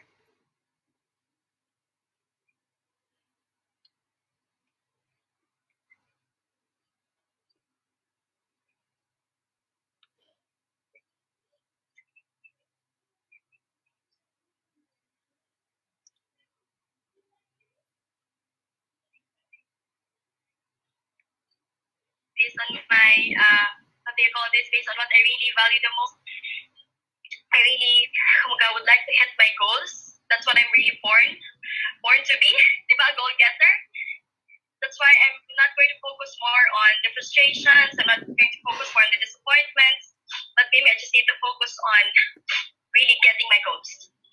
Based on my what do you call this? Based on what I really value the most. I really would like to hit my goals. That's what I'm really born to be, di ba, a goal getter. That's why I'm not going to focus more on the frustrations. I'm not going to focus more on the disappointments. But maybe I just need to focus on really getting my goals.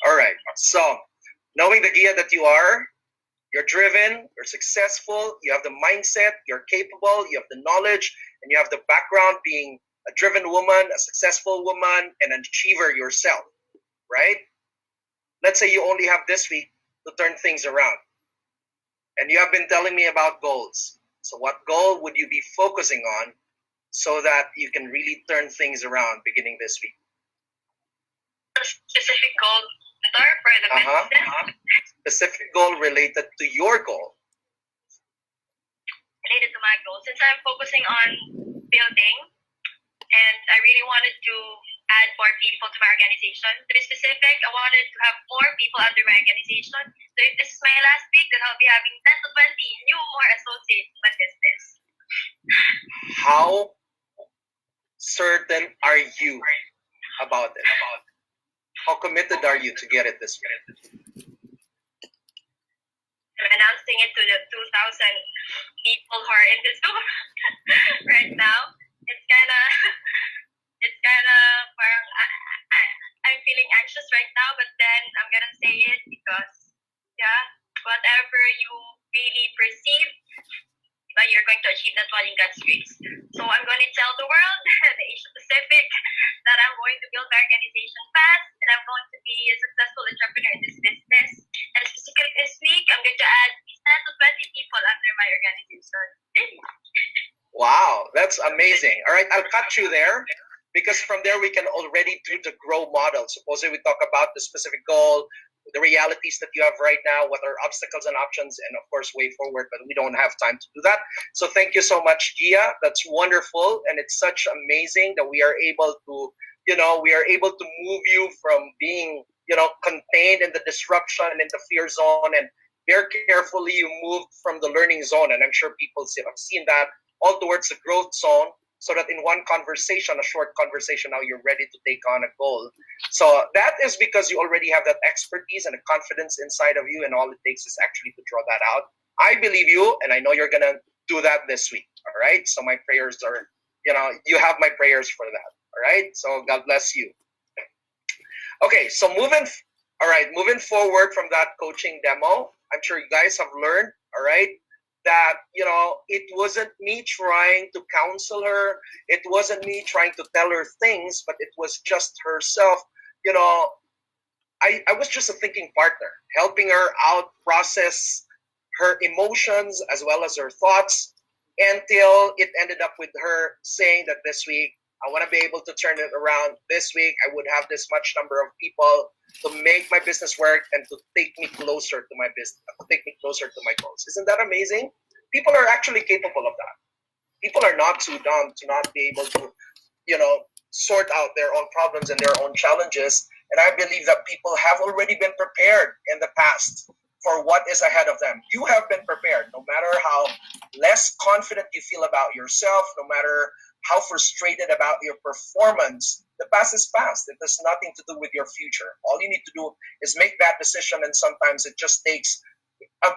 All right. So, knowing the Gia that you are, you're driven, you're successful, you have the mindset, you're capable, you have the knowledge, and you have the background being a driven woman, a successful woman, and an achiever yourself, right? Let's say you only have this week to turn things around. And you have been telling me about goals. So what goal would you be focusing on so that you can really turn things around beginning this week? A specific goal for the business? Specific goal related to your goal. Related to my goal. Since I'm focusing on building, and I really wanted to add more people to my organization. To be specific, I wanted to have more people under my organization. So if this is my last week, then I'll be having 10 to 20 new more associates in my business. How certain are you about it? How committed are you to get it this way? I'm announcing it to the 2,000 people who are in this group right now. It's kinda I'm feeling anxious right now, but then I'm gonna say it because whatever you really perceive, but you're going to achieve that one in God's grace. So I'm going to tell the world, the Asia Pacific, that I'm going to build my organization fast, and I'm going to be a successful entrepreneur in this business. And specifically this week, I'm going to add 10 to 20 people under my organization. Wow, that's amazing. All right, I'll cut you there because from there we can already do the grow model. Supposing we talk about the specific goal, the realities that you have right now, what are obstacles and options, and of course way forward, but we don't have time to do that. So thank you so much, Gia. That's wonderful, and it's such amazing that we are able to, move you from being, contained in the disruption and the fear zone, and very carefully you moved from the learning zone, and I'm sure people have seen that, all towards the growth zone, so that in one conversation, a short conversation, now you're ready to take on a goal. So that is because you already have that expertise and the confidence inside of you, and all it takes is actually to draw that out. I believe you, and I know you're going to do that this week, all right? So my prayers are, you have my prayers for that, all right? So God bless you. Okay, so moving forward from that coaching demo, I'm sure you guys have learned, all right, that, it wasn't me trying to counsel her. It wasn't me trying to tell her things, but it was just herself. I was just a thinking partner, helping her out process her emotions as well as her thoughts, until it ended up with her saying that this week, I want to be able to turn it around. This week, I would have this much number of people to make my business work and to take me closer to my business, to take me closer to my goals. Isn't that amazing? People are actually capable of that. People are not too dumb to not be able to, sort out their own problems and their own challenges. And I believe that people have already been prepared in the past for what is ahead of them. You have been prepared, no matter how less confident you feel about yourself, no matter how frustrated about your performance. The past is past. It has nothing to do with your future. All you need to do is make that decision, and sometimes it just takes a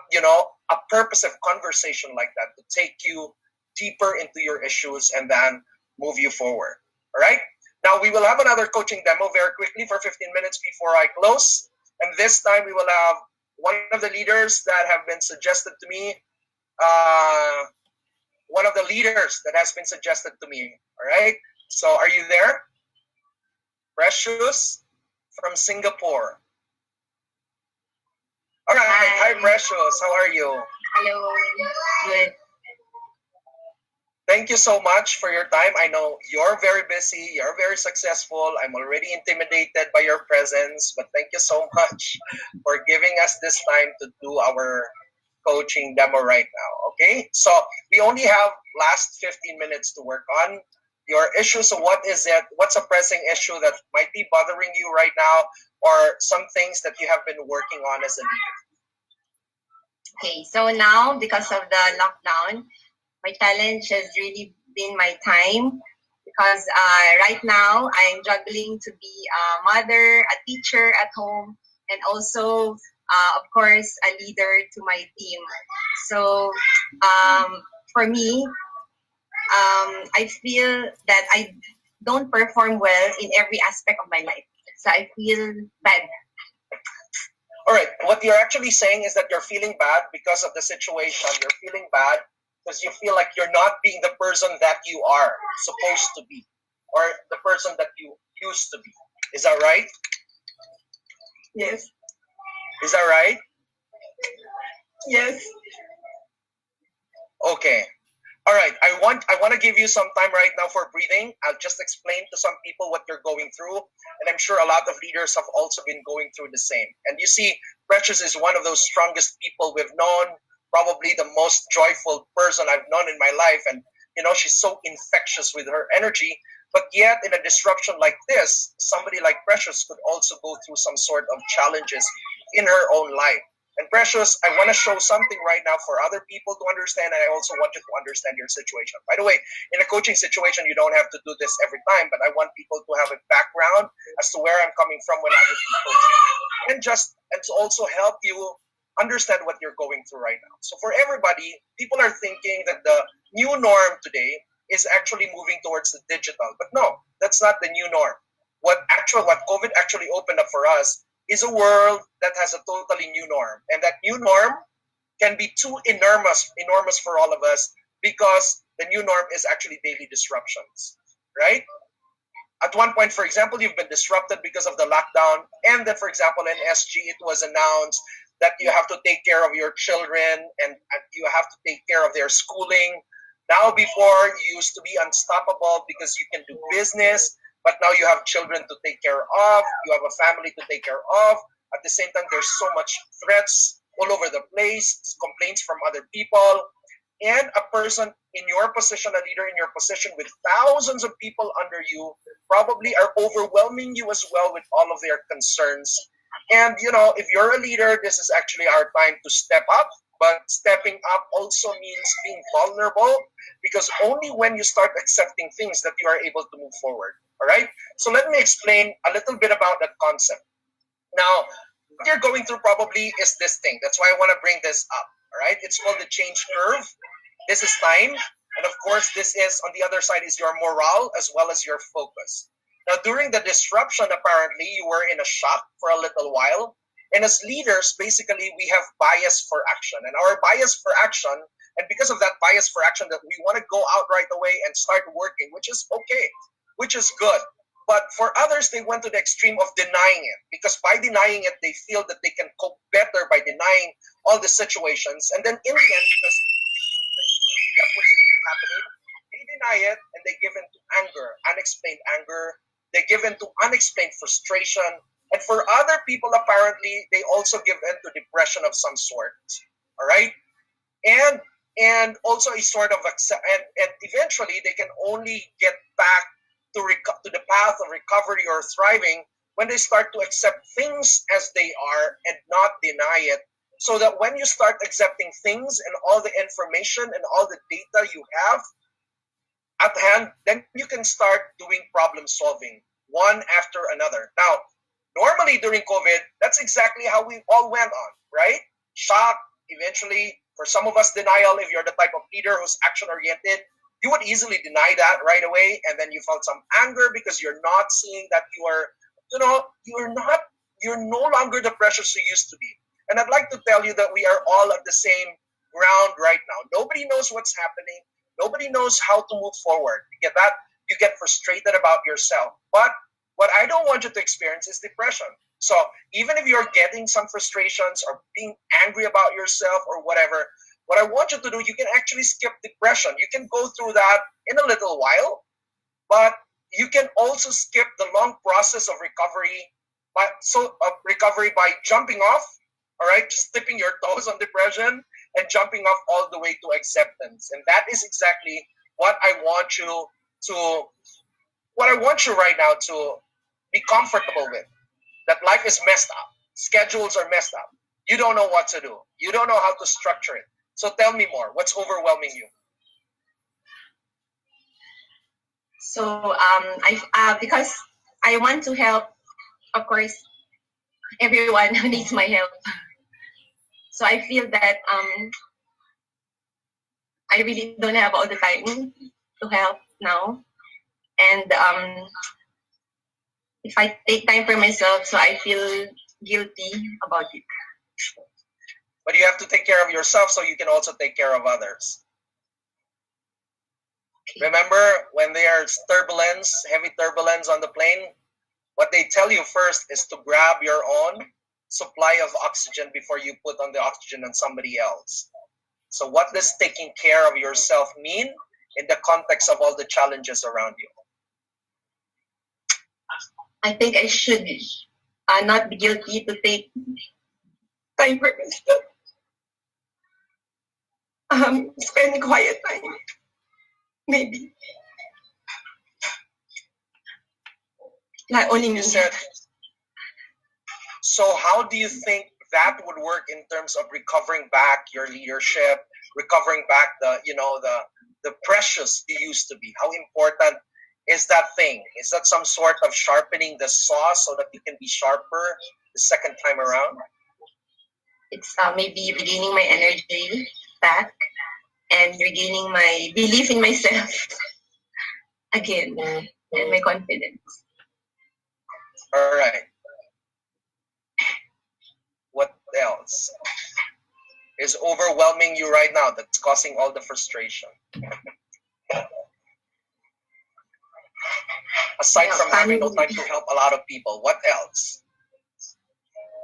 purposive conversation like that to take you deeper into your issues and then move you forward. All right? Now we will have another coaching demo very quickly for 15 minutes before I close. And this time we will have one of the leaders that have been suggested to me. One of the leaders that has been suggested to me. All right? So are you there? Precious from Singapore. All right. Hi, Precious. How are you? Hello. Good. Thank you so much for your time. I know you're very busy. You're very successful. I'm already intimidated by your presence, but thank you so much for giving us this time to do our coaching demo right now. Okay? So we only have last 15 minutes to work on your issue. So what is it? What's a pressing issue that might be bothering you right now, or some things that you have been working on as a leader? Okay, so now because of the lockdown, my challenge has really been my time, because right now I'm juggling to be a mother, a teacher at home, and also, of course, a leader to my team. So for me, I feel that I don't perform well in every aspect of my life. So I feel bad. All right. What you're actually saying is that you're feeling bad because of the situation. You're feeling bad because you feel like you're not being the person that you are supposed to be, or the person that you used to be. Is that right? Yes. Is that right? Yes. Okay. All right. I want to give you some time right now for breathing. I'll just explain to some people what you're going through, and I'm sure a lot of leaders have also been going through the same. And you see, Precious is one of those strongest people we've known, probably the most joyful person I've known in my life, and she's so infectious with her energy. But yet, in a disruption like this, somebody like Precious could also go through some sort of challenges in her own life. And Precious, I want to show something right now for other people to understand, and I also want you to understand your situation. By the way, in a coaching situation, you don't have to do this every time, but I want people to have a background as to where I'm coming from when I was in coaching, and to also help you understand what you're going through right now. So for everybody, people are thinking that the new norm today is actually moving towards the digital, but no, that's not the new norm. What COVID actually opened up for us is a world that has a totally new norm. And that new norm can be too enormous for all of us, because the new norm is actually daily disruptions, right? At one point, for example, you've been disrupted because of the lockdown. And then, for example, in SG, it was announced that you have to take care of your children, and you have to take care of their schooling. Now, before, you used to be unstoppable because you can do business, but now you have children to take care of, you have a family to take care of. At the same time, there's so much threats all over the place, complaints from other people. And a person in your position, a leader in your position with thousands of people under you, probably are overwhelming you as well with all of their concerns. And, if you're a leader, this is actually our time to step up. But stepping up also means being vulnerable, because only when you start accepting things that you are able to move forward. All right? So let me explain a little bit about that concept. Now, what you're going through probably is this thing. That's why I want to bring this up. All right? It's called the change curve. This is time. And of course, this is, on the other side, is your morale as well as your focus. Now, during the disruption, apparently, you were in a shock for a little while. And as leaders, basically, we have bias for action. And our bias for action, and because of that bias for action, that we want to go out right away and start working, which is okay, which is good. But for others, they went to the extreme of denying it, because by denying it, they feel that they can cope better by denying all the situations. And then in the end, because that's what's happening, they deny it and they give in to anger, unexplained anger. They give in to unexplained frustration. And for other people, apparently, they also give in to depression of some sort. All right? And also a sort of and eventually they can only get back to the path of recovery or thriving when they start to accept things as they are and not deny it. So that when you start accepting things and all the information and all the data you have at hand, then you can start doing problem solving one after another. Now, normally during COVID, that's exactly how we all went on, right? Shock, eventually, for some of us, denial. If you're the type of leader who's action-oriented, you would easily deny that right away, and then you felt some anger because you're not seeing that you're no longer the Precious you used to be. And I'd like to tell you that we are all at the same ground right now. Nobody knows what's happening. Nobody knows how to move forward. You get that? You get frustrated about yourself. But what I don't want you to experience is depression. So even if you're getting some frustrations or being angry about yourself or whatever, what I want you to do, you can actually skip depression. You can go through that in a little while, but you can also skip the long process of recovery by jumping off, all right, just dipping your toes on depression and jumping off all the way to acceptance. And that is exactly what I want you right now to be comfortable with. That life is messed up. Schedules are messed up. You don't know what to do. You don't know how to structure it. So tell me more. What's overwhelming you? So because I want to help, of course, everyone who needs my help. So I feel that I really don't have all the time to help now. And if I take time for myself, so I feel guilty about it. But you have to take care of yourself so you can also take care of others. Remember when there's turbulence, heavy turbulence on the plane, what they tell you first is to grab your own supply of oxygen before you put on the oxygen on somebody else. So what does taking care of yourself mean in the context of all the challenges around you? I think I should not be guilty to take time for myself. Spend quiet time, maybe. Not only me. You said, so how do you think that would work in terms of recovering back your leadership, recovering back the precious you used to be? How important is that thing? Is that some sort of sharpening the saw so that you can be sharper the second time around? It's maybe regaining my energy back and regaining my belief in myself again and my confidence. All right. What else is overwhelming you right now that's causing all the frustration? Aside from having no time to help a lot of people, what else?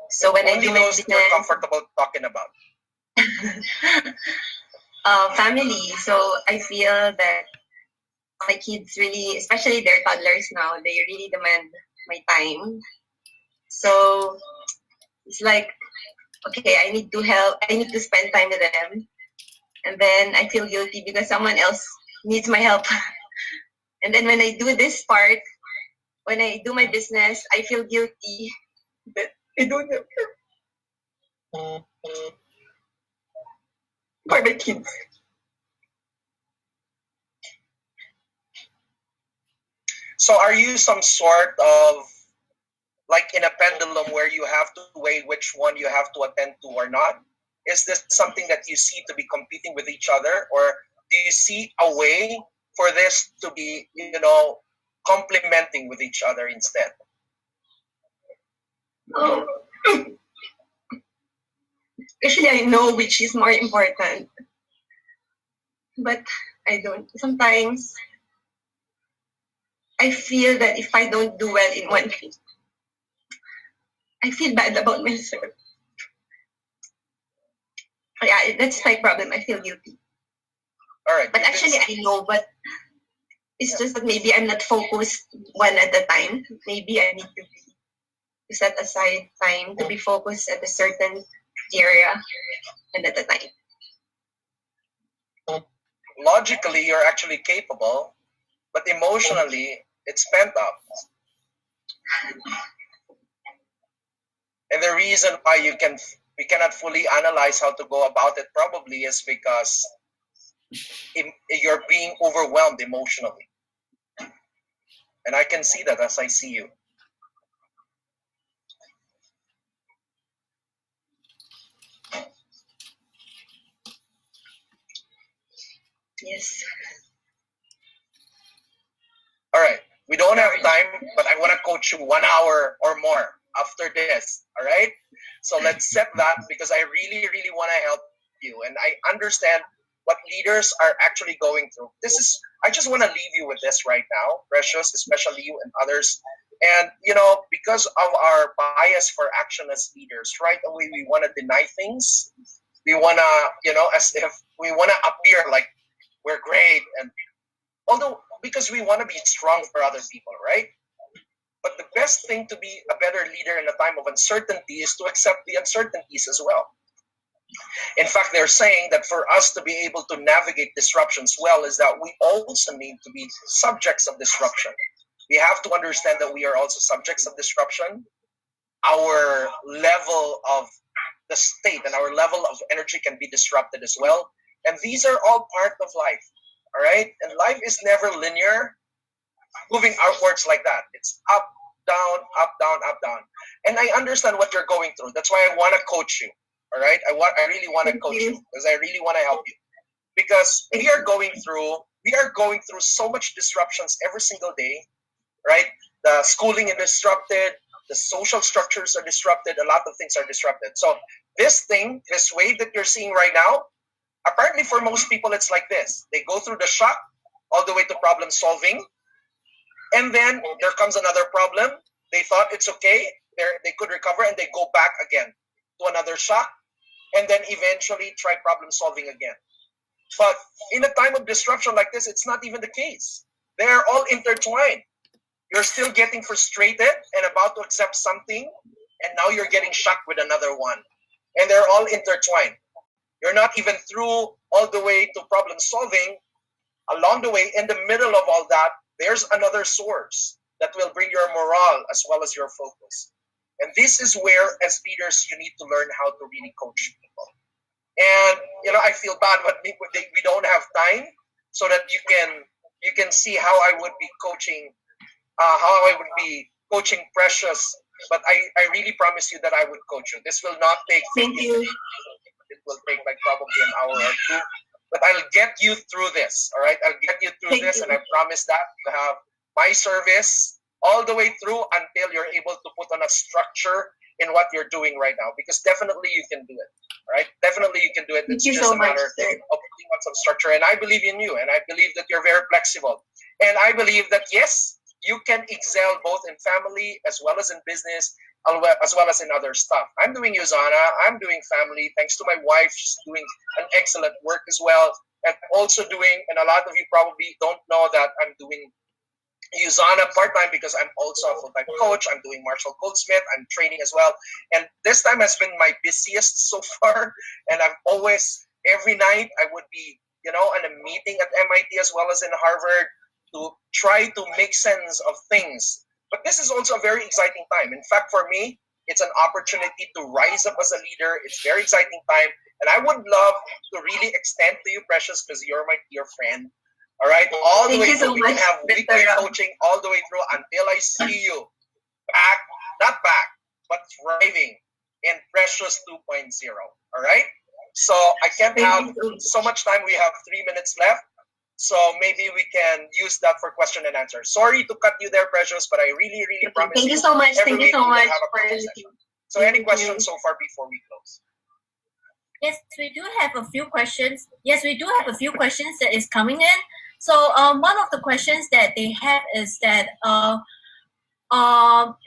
So when Only I do my those you're comfortable talking about. Family. So I feel that my kids really, especially their toddlers now, they really demand my time. So it's like, okay, I need to help. I need to spend time with them. And then I feel guilty because someone else needs my help. And then when I do this part, when I do my business, I feel guilty that I don't have help for my kids. So are you some sort of like in a pendulum where you have to weigh which one you have to attend to or not? Is this something that you see to be competing with each other, or do you see a way for this to be, complementing with each other instead? Actually, I know which is more important, but I don't. Sometimes I feel that if I don't do well in one thing, I feel bad about myself. Yeah, that's my problem. I feel guilty. All right. But actually, I know, but it's just that maybe I'm not focused one at a time. Maybe I need to set aside time to be focused at a certain area and at a time. Logically, you're actually capable, but emotionally, it's pent up. And the reason why we cannot fully analyze how to go about it probably is because you're being overwhelmed emotionally. And I can see that as I see you. Yes. All right. We don't have time, but I want to coach you 1 hour or more after this. All right. So let's set that because I really, really want to help you. And I understand what leaders are actually going through. I just want to leave you with this right now, Precious, especially you and others. And, because of our bias for action as leaders, right away we want to deny things. We want to, as if we want to appear like we're great. And although, because we want to be strong for other people, right? But the best thing to be a better leader in a time of uncertainty is to accept the uncertainties as well. In fact, they're saying that for us to be able to navigate disruptions well is that we also need to be subjects of disruption. We have to understand that we are also subjects of disruption. Our level of the state and our level of energy can be disrupted as well. And these are all part of life. All right? And life is never linear, moving outwards like that. It's up, down, up, down, up, down. And I understand what you're going through. That's why I want to coach you. All right? I really want to coach you because I really want to help you. Because we are going through we are going through so much disruptions every single day, right? The schooling is disrupted, the social structures are disrupted, a lot of things are disrupted. So this wave that you're seeing right now, apparently for most people it's like this. They go through the shock all the way to problem solving, and then there comes another problem. They thought it's okay, they could recover, and they go back again to another shock, and then eventually try problem solving again. But in a time of disruption like this, it's not even the case. They are all intertwined. You're still getting frustrated and about to accept something, and now you're getting shocked with another one. And they're all intertwined. You're not even through all the way to problem solving. Along the way, in the middle of all that, there's another source that will bring your morale as well as your focus. And this is where, as leaders, you need to learn how to really coach people. And I feel bad, but we don't have time, so that you can see how I would be coaching, Precious. But I really promise you that I would coach you. This will not take 15 Thank you. minutes. It will take like probably an hour or two. But I'll get you through this. All right, I'll get you through this, and I promise that to have my service all the way through until you're able to put on a structure in what you're doing right now. Because definitely you can do it. All right, definitely you can do it. It's just a matter of putting on some structure. And I believe in you, and I believe that you're very flexible. And I believe that yes, you can excel both in family as well as in business, as well as in other stuff. I'm doing Usana, I'm doing family, thanks to my wife. She's doing an excellent work as well. And also doing, and a lot of you probably don't know that I'm doing Usana part-time because I'm also a full-time coach. I'm doing Marshall Goldsmith. I'm training as well. And this time has been my busiest so far. And I've always, every night, I would be, in a meeting at MIT as well as in Harvard to try to make sense of things. But this is also a very exciting time. In fact, for me, it's an opportunity to rise up as a leader. It's a very exciting time. And I would love to really extend to you, Precious, because you're my dear friend. All right, all the way through. We can have weekly coaching all the way through until I see you back, not back, but thriving in Precious 2.0. All right? So I can't have so much time. We have 3 minutes left. So maybe we can use that for question and answer. Sorry to cut you there, Precious, but I really, really promise you. Thank you so much. Thank you so much for listening. So any questions so far before we close? Yes, we do have a few questions. Yes, we do have a few questions that is coming in. So one of the questions that they have is that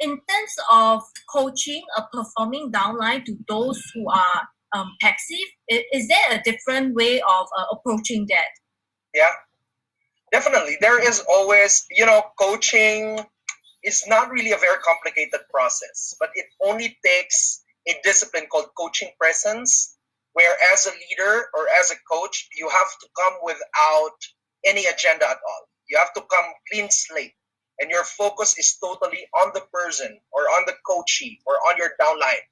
in terms of coaching a performing downline to those who are passive, is there a different way of approaching that? Yeah, definitely. There is always, coaching is not really a very complicated process, but it only takes a discipline called coaching presence, where as a leader or as a coach, you have to come without any agenda at all. You have to come clean slate, and your focus is totally on the person or on the coachee or on your downline.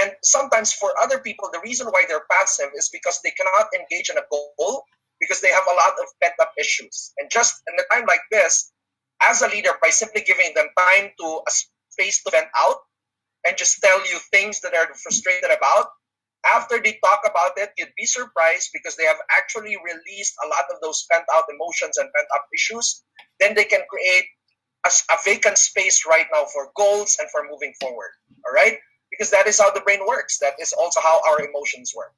And sometimes for other people, the reason why they're passive is because they cannot engage in a goal because they have a lot of pent-up issues. And just in a time like this, as a leader, by simply giving them time to a space to vent out and just tell you things that they're frustrated about, after they talk about it, you'd be surprised because they have actually released a lot of those pent-out emotions and pent-up issues. Then they can create a vacant space right now for goals and for moving forward, all right? Because that is how the brain works. That is also how our emotions work.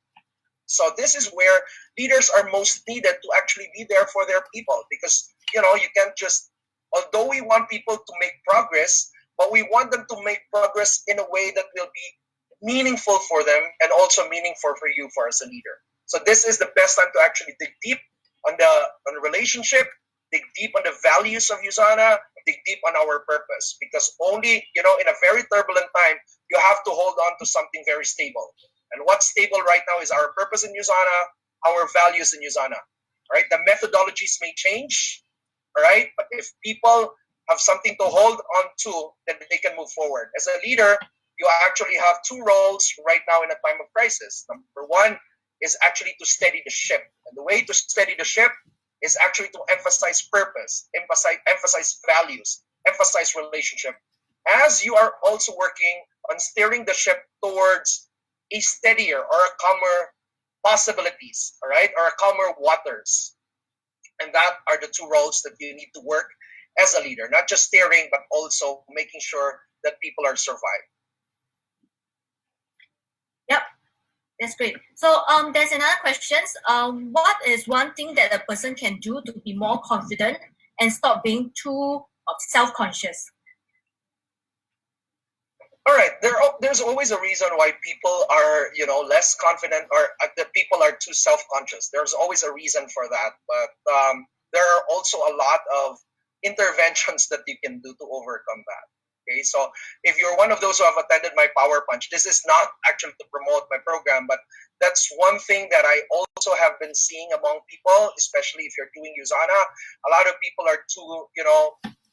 So this is where leaders are most needed to actually be there for their people, because you can't just, although we want people to make progress, but we want them to make progress in a way that will be meaningful for them and also meaningful for you as a leader. So this is the best time to actually dig deep on the relationship, dig deep on the values of Usana, dig deep on our purpose, because only in a very turbulent time you have to hold on to something very stable. And what's stable right now is our purpose in Usana, our values in Usana. All right, the methodologies may change, all right, but if people have something to hold on to, then they can move forward. As a leader, you actually have two roles right now in a time of crisis. Number one is actually to steady the ship. And the way to steady the ship is actually to emphasize purpose, emphasize values, emphasize relationship, as you are also working on steering the ship towards a steadier or a calmer possibilities, all right, or a calmer waters. And that are the two roles that you need to work as a leader, not just steering, but also making sure that people are surviving. Yep, that's great. So there's another question. What is one thing that a person can do to be more confident and stop being too self-conscious? All right, there's always a reason why people are, less confident, or that people are too self-conscious. There's always a reason for that, but there are also a lot of interventions that you can do to overcome that. Okay, so if you're one of those who have attended my Power Punch, this is not actually to promote my program, but that's one thing that I also have been seeing among people, especially if you're doing Usana. A lot of people are too,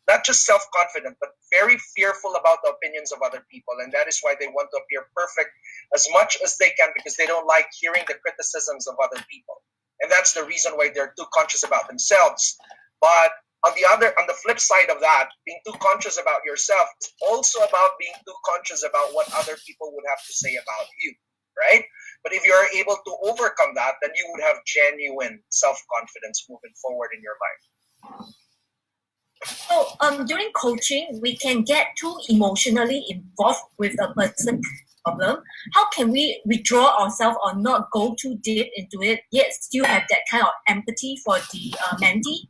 not just self-confident, but very fearful about the opinions of other people. And that is why they want to appear perfect as much as they can, because they don't like hearing the criticisms of other people. And that's the reason why they're too conscious about themselves. But on the flip side of that, being too conscious about yourself is also about being too conscious about what other people would have to say about you, right? But if you're able to overcome that, then you would have genuine self-confidence moving forward in your life. So during coaching, we can get too emotionally involved with a person's problem. How can we withdraw ourselves or not go too deep into it, yet still have that kind of empathy for the mentee?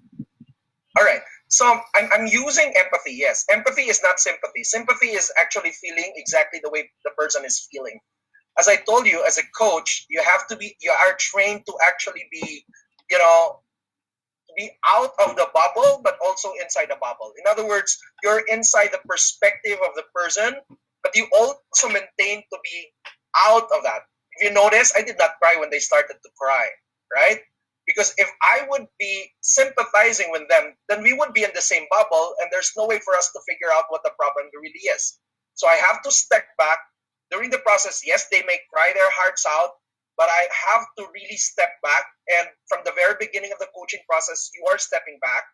All right. So I'm using empathy. Yes, empathy is not sympathy. Sympathy is actually feeling exactly the way the person is feeling. As I told you, as a coach, you are trained to actually be, be out of the bubble, but also inside the bubble. In other words, you're inside the perspective of the person, but you also maintain to be out of that. If you notice, I did not cry when they started to cry, right? Because if I would be sympathizing with them, then we would be in the same bubble, and there's no way for us to figure out what the problem really is. So I have to step back during the process. Yes, they may cry their hearts out, but I have to really step back. And from the very beginning of the coaching process, you are stepping back.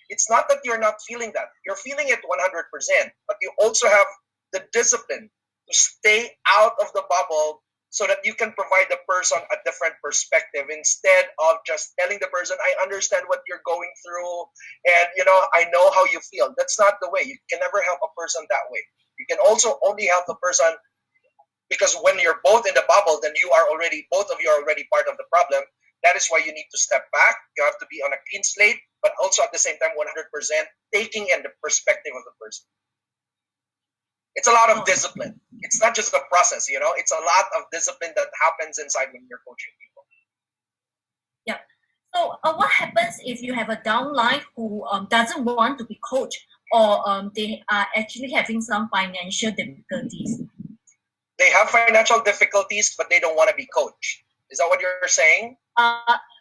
It's not that you're not feeling that. You're feeling it 100%, but you also have the discipline to stay out of the bubble so that you can provide the person a different perspective instead of just telling the person, I understand what you're going through, and I know how you feel. That's not the way. You can never help a person that way. You can also only help the person because when you're both in the bubble, then both of you are already part of the problem. That is why you need to step back. You have to be on a clean slate, but also at the same time 100% taking in the perspective of the person. It's a lot of discipline. It's not just a process, it's a lot of discipline that happens inside when you're coaching people. Yeah. So what happens if you have a downline who doesn't want to be coached, or they are actually having some financial difficulties? They have financial difficulties, but they don't want to be coached. Is that what you're saying?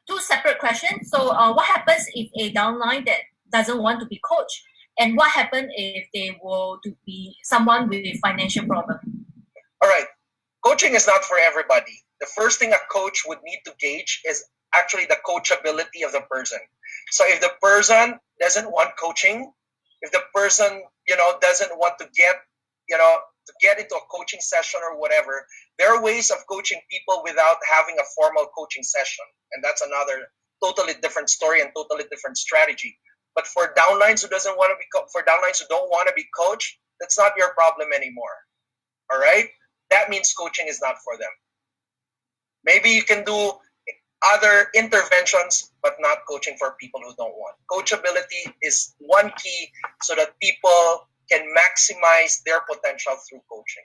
Two separate questions. So what happens if a downline that doesn't want to be coached? And what happens if they were to be someone with a financial problem? All right. Coaching is not for everybody. The first thing a coach would need to gauge is actually the coachability of the person. So if the person doesn't want coaching, if the person, doesn't want to get into a coaching session or whatever, there are ways of coaching people without having a formal coaching session. And that's another totally different story and totally different strategy. But for downlines who don't want to be coached, that's not your problem anymore. All right? That means coaching is not for them. Maybe you can do other interventions, but not coaching for people who don't want. Coachability is one key so that people can maximize their potential through coaching.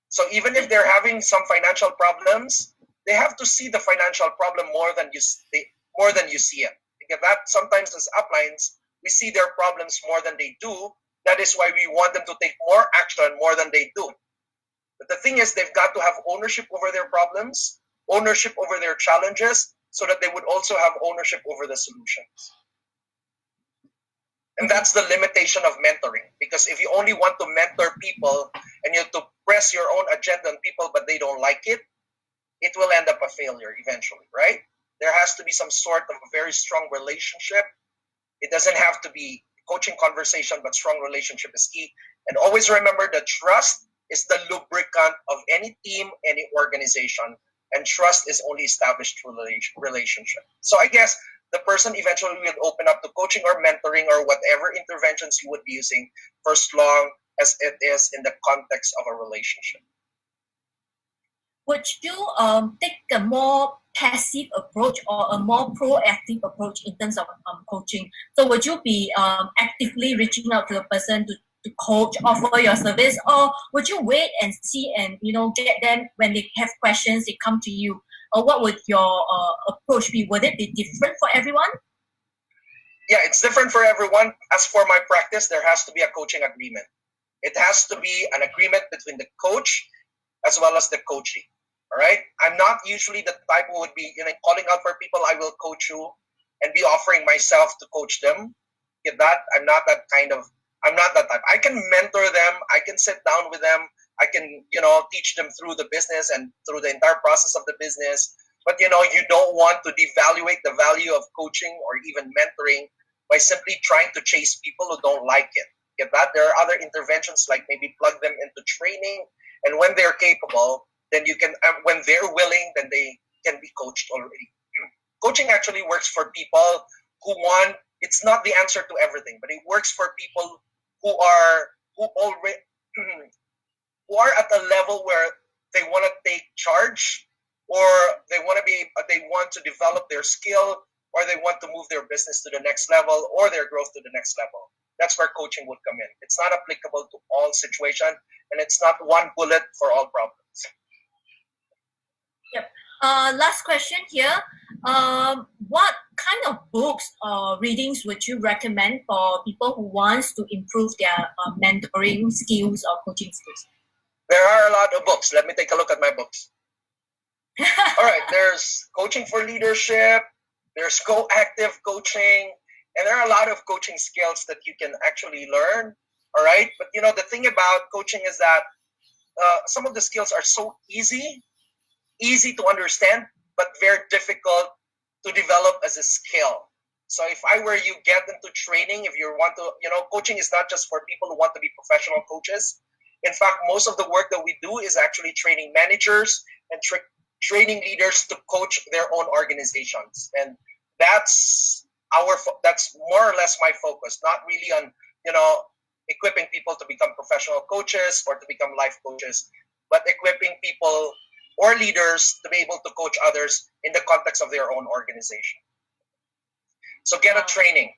So even if they're having some financial problems, they have to see the financial problem more than you see it. Because that sometimes as uplines, we see their problems more than they do. That is why we want them to take more action more than they do. But the thing is, they've got to have ownership over their problems, ownership over their challenges, so that they would also have ownership over the solutions. And that's the limitation of mentoring. Because if you only want to mentor people and you have to press your own agenda on people, but they don't like it, it will end up a failure eventually, right? There has to be some sort of a very strong relationship. It doesn't have to be coaching conversation, but strong relationship is key. And always remember that trust is the lubricant of any team, any organization. And trust is only established through relationship. So I guess the person eventually will open up to coaching or mentoring or whatever interventions you would be using for as long as it is in the context of a relationship. Would you take a more passive approach or a more proactive approach in terms of coaching? So would you be actively reaching out to the person to coach, offer your service, or would you wait and see and get them when they have questions, they come to you? Or what would your approach be? Would it be different for everyone? Yeah, it's different for everyone. As for my practice, there has to be a coaching agreement. It has to be an agreement between the coach as well as the coachee. All right. I'm not usually the type who would be calling out for people. I will coach you and be offering myself to coach them. Get that? I'm not that type. I can mentor them. I can sit down with them. I can teach them through the business and through the entire process of the business. But you don't want to devaluate the value of coaching or even mentoring by simply trying to chase people who don't like it. Get that? There are other interventions like maybe plug them into training, and when they're capable, then you can, when they're willing, then they can be coached already. Coaching actually works for people who want, it's not the answer to everything, but it works for people who are at a level where they want to take charge, or they want to develop their skill, or they want to move their business to the next level or their growth to the next level. That's where coaching would come in. It's not applicable to all situations, and it's not one bullet for all problems. Yep. Last question here. What kind of books or readings would you recommend for people who wants to improve their mentoring skills or coaching skills? There are a lot of books. Let me take a look at my books. All right. There's Coaching for Leadership. There's Go-Active Coaching. And there are a lot of coaching skills that you can actually learn. All right. But, the thing about coaching is that some of the skills are so easy to understand, but very difficult to develop as a skill. So if I were you, get into training. If you want to, coaching is not just for people who want to be professional coaches. In fact, most of the work that we do is actually training managers and training leaders to coach their own organizations. And that's more or less my focus, not really on, equipping people to become professional coaches or to become life coaches, but equipping people or leaders to be able to coach others in the context of their own organization. So get a training.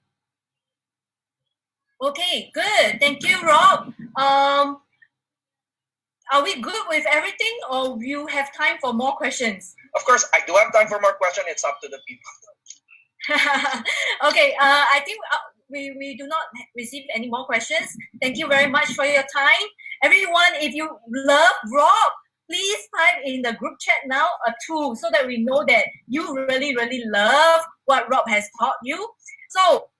Okay, good. Thank you, Rob. Are we good with everything, or you have time for more questions? Of course, I do have time for more questions. It's up to the people. Okay, I think we do not receive any more questions. Thank you very much for your time. Everyone, if you love Rob, please type in the group chat now a 2 so that we know that you really, really love what Rob has taught you. So,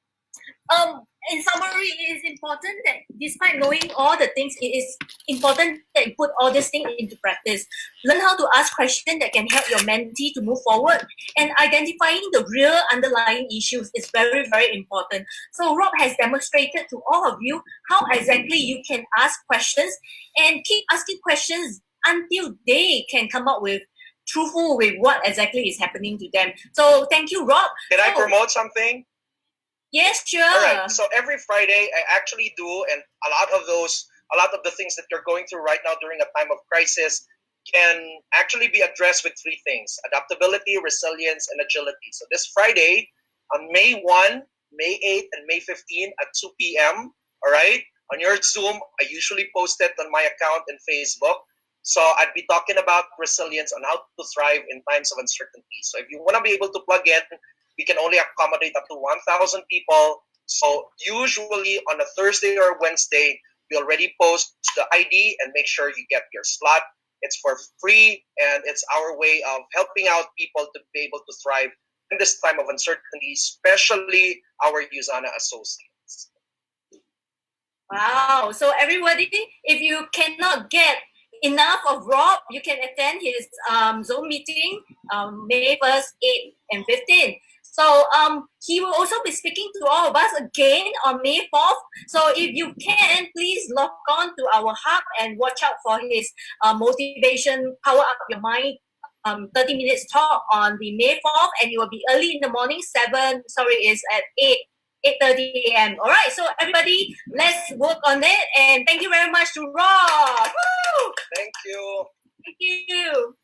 in summary, it is important that despite knowing all the things, it is important that you put all these things into practice. Learn how to ask questions that can help your mentee to move forward, and identifying the real underlying issues is very, very important. So Rob has demonstrated to all of you how exactly you can ask questions and keep asking questions until they can come up with truthful with what exactly is happening to them. So thank you, Rob. Can I promote something? Yes, sure. All right. So every Friday, I actually do, and a lot of the things that you're going through right now during a time of crisis can actually be addressed with 3 things: adaptability, resilience, and agility. So this Friday, on May 1, May 8, and May 15 at 2 p.m., all right, on your Zoom, I usually post it on my account in Facebook. So I'd be talking about resilience on how to thrive in times of uncertainty. So if you want to be able to plug in, we can only accommodate up to 1,000 people. So usually on a Thursday or Wednesday, we already post the ID and make sure you get your slot. It's for free, and it's our way of helping out people to be able to thrive in this time of uncertainty, especially our USANA associates. Wow. So everybody, if you cannot get enough of Rob, you can attend his Zoom meeting May 1st, 8th, and 15th. So he will also be speaking to all of us again on May 4th. So if you can, please log on to our hub and watch out for his motivation, power up your mind 30 minutes talk on the May 4th, and it will be early in the morning, it's at 8:30 a.m. All right, so everybody, let's work on it, and thank you very much to Rob. Woo! Thank you. Thank you.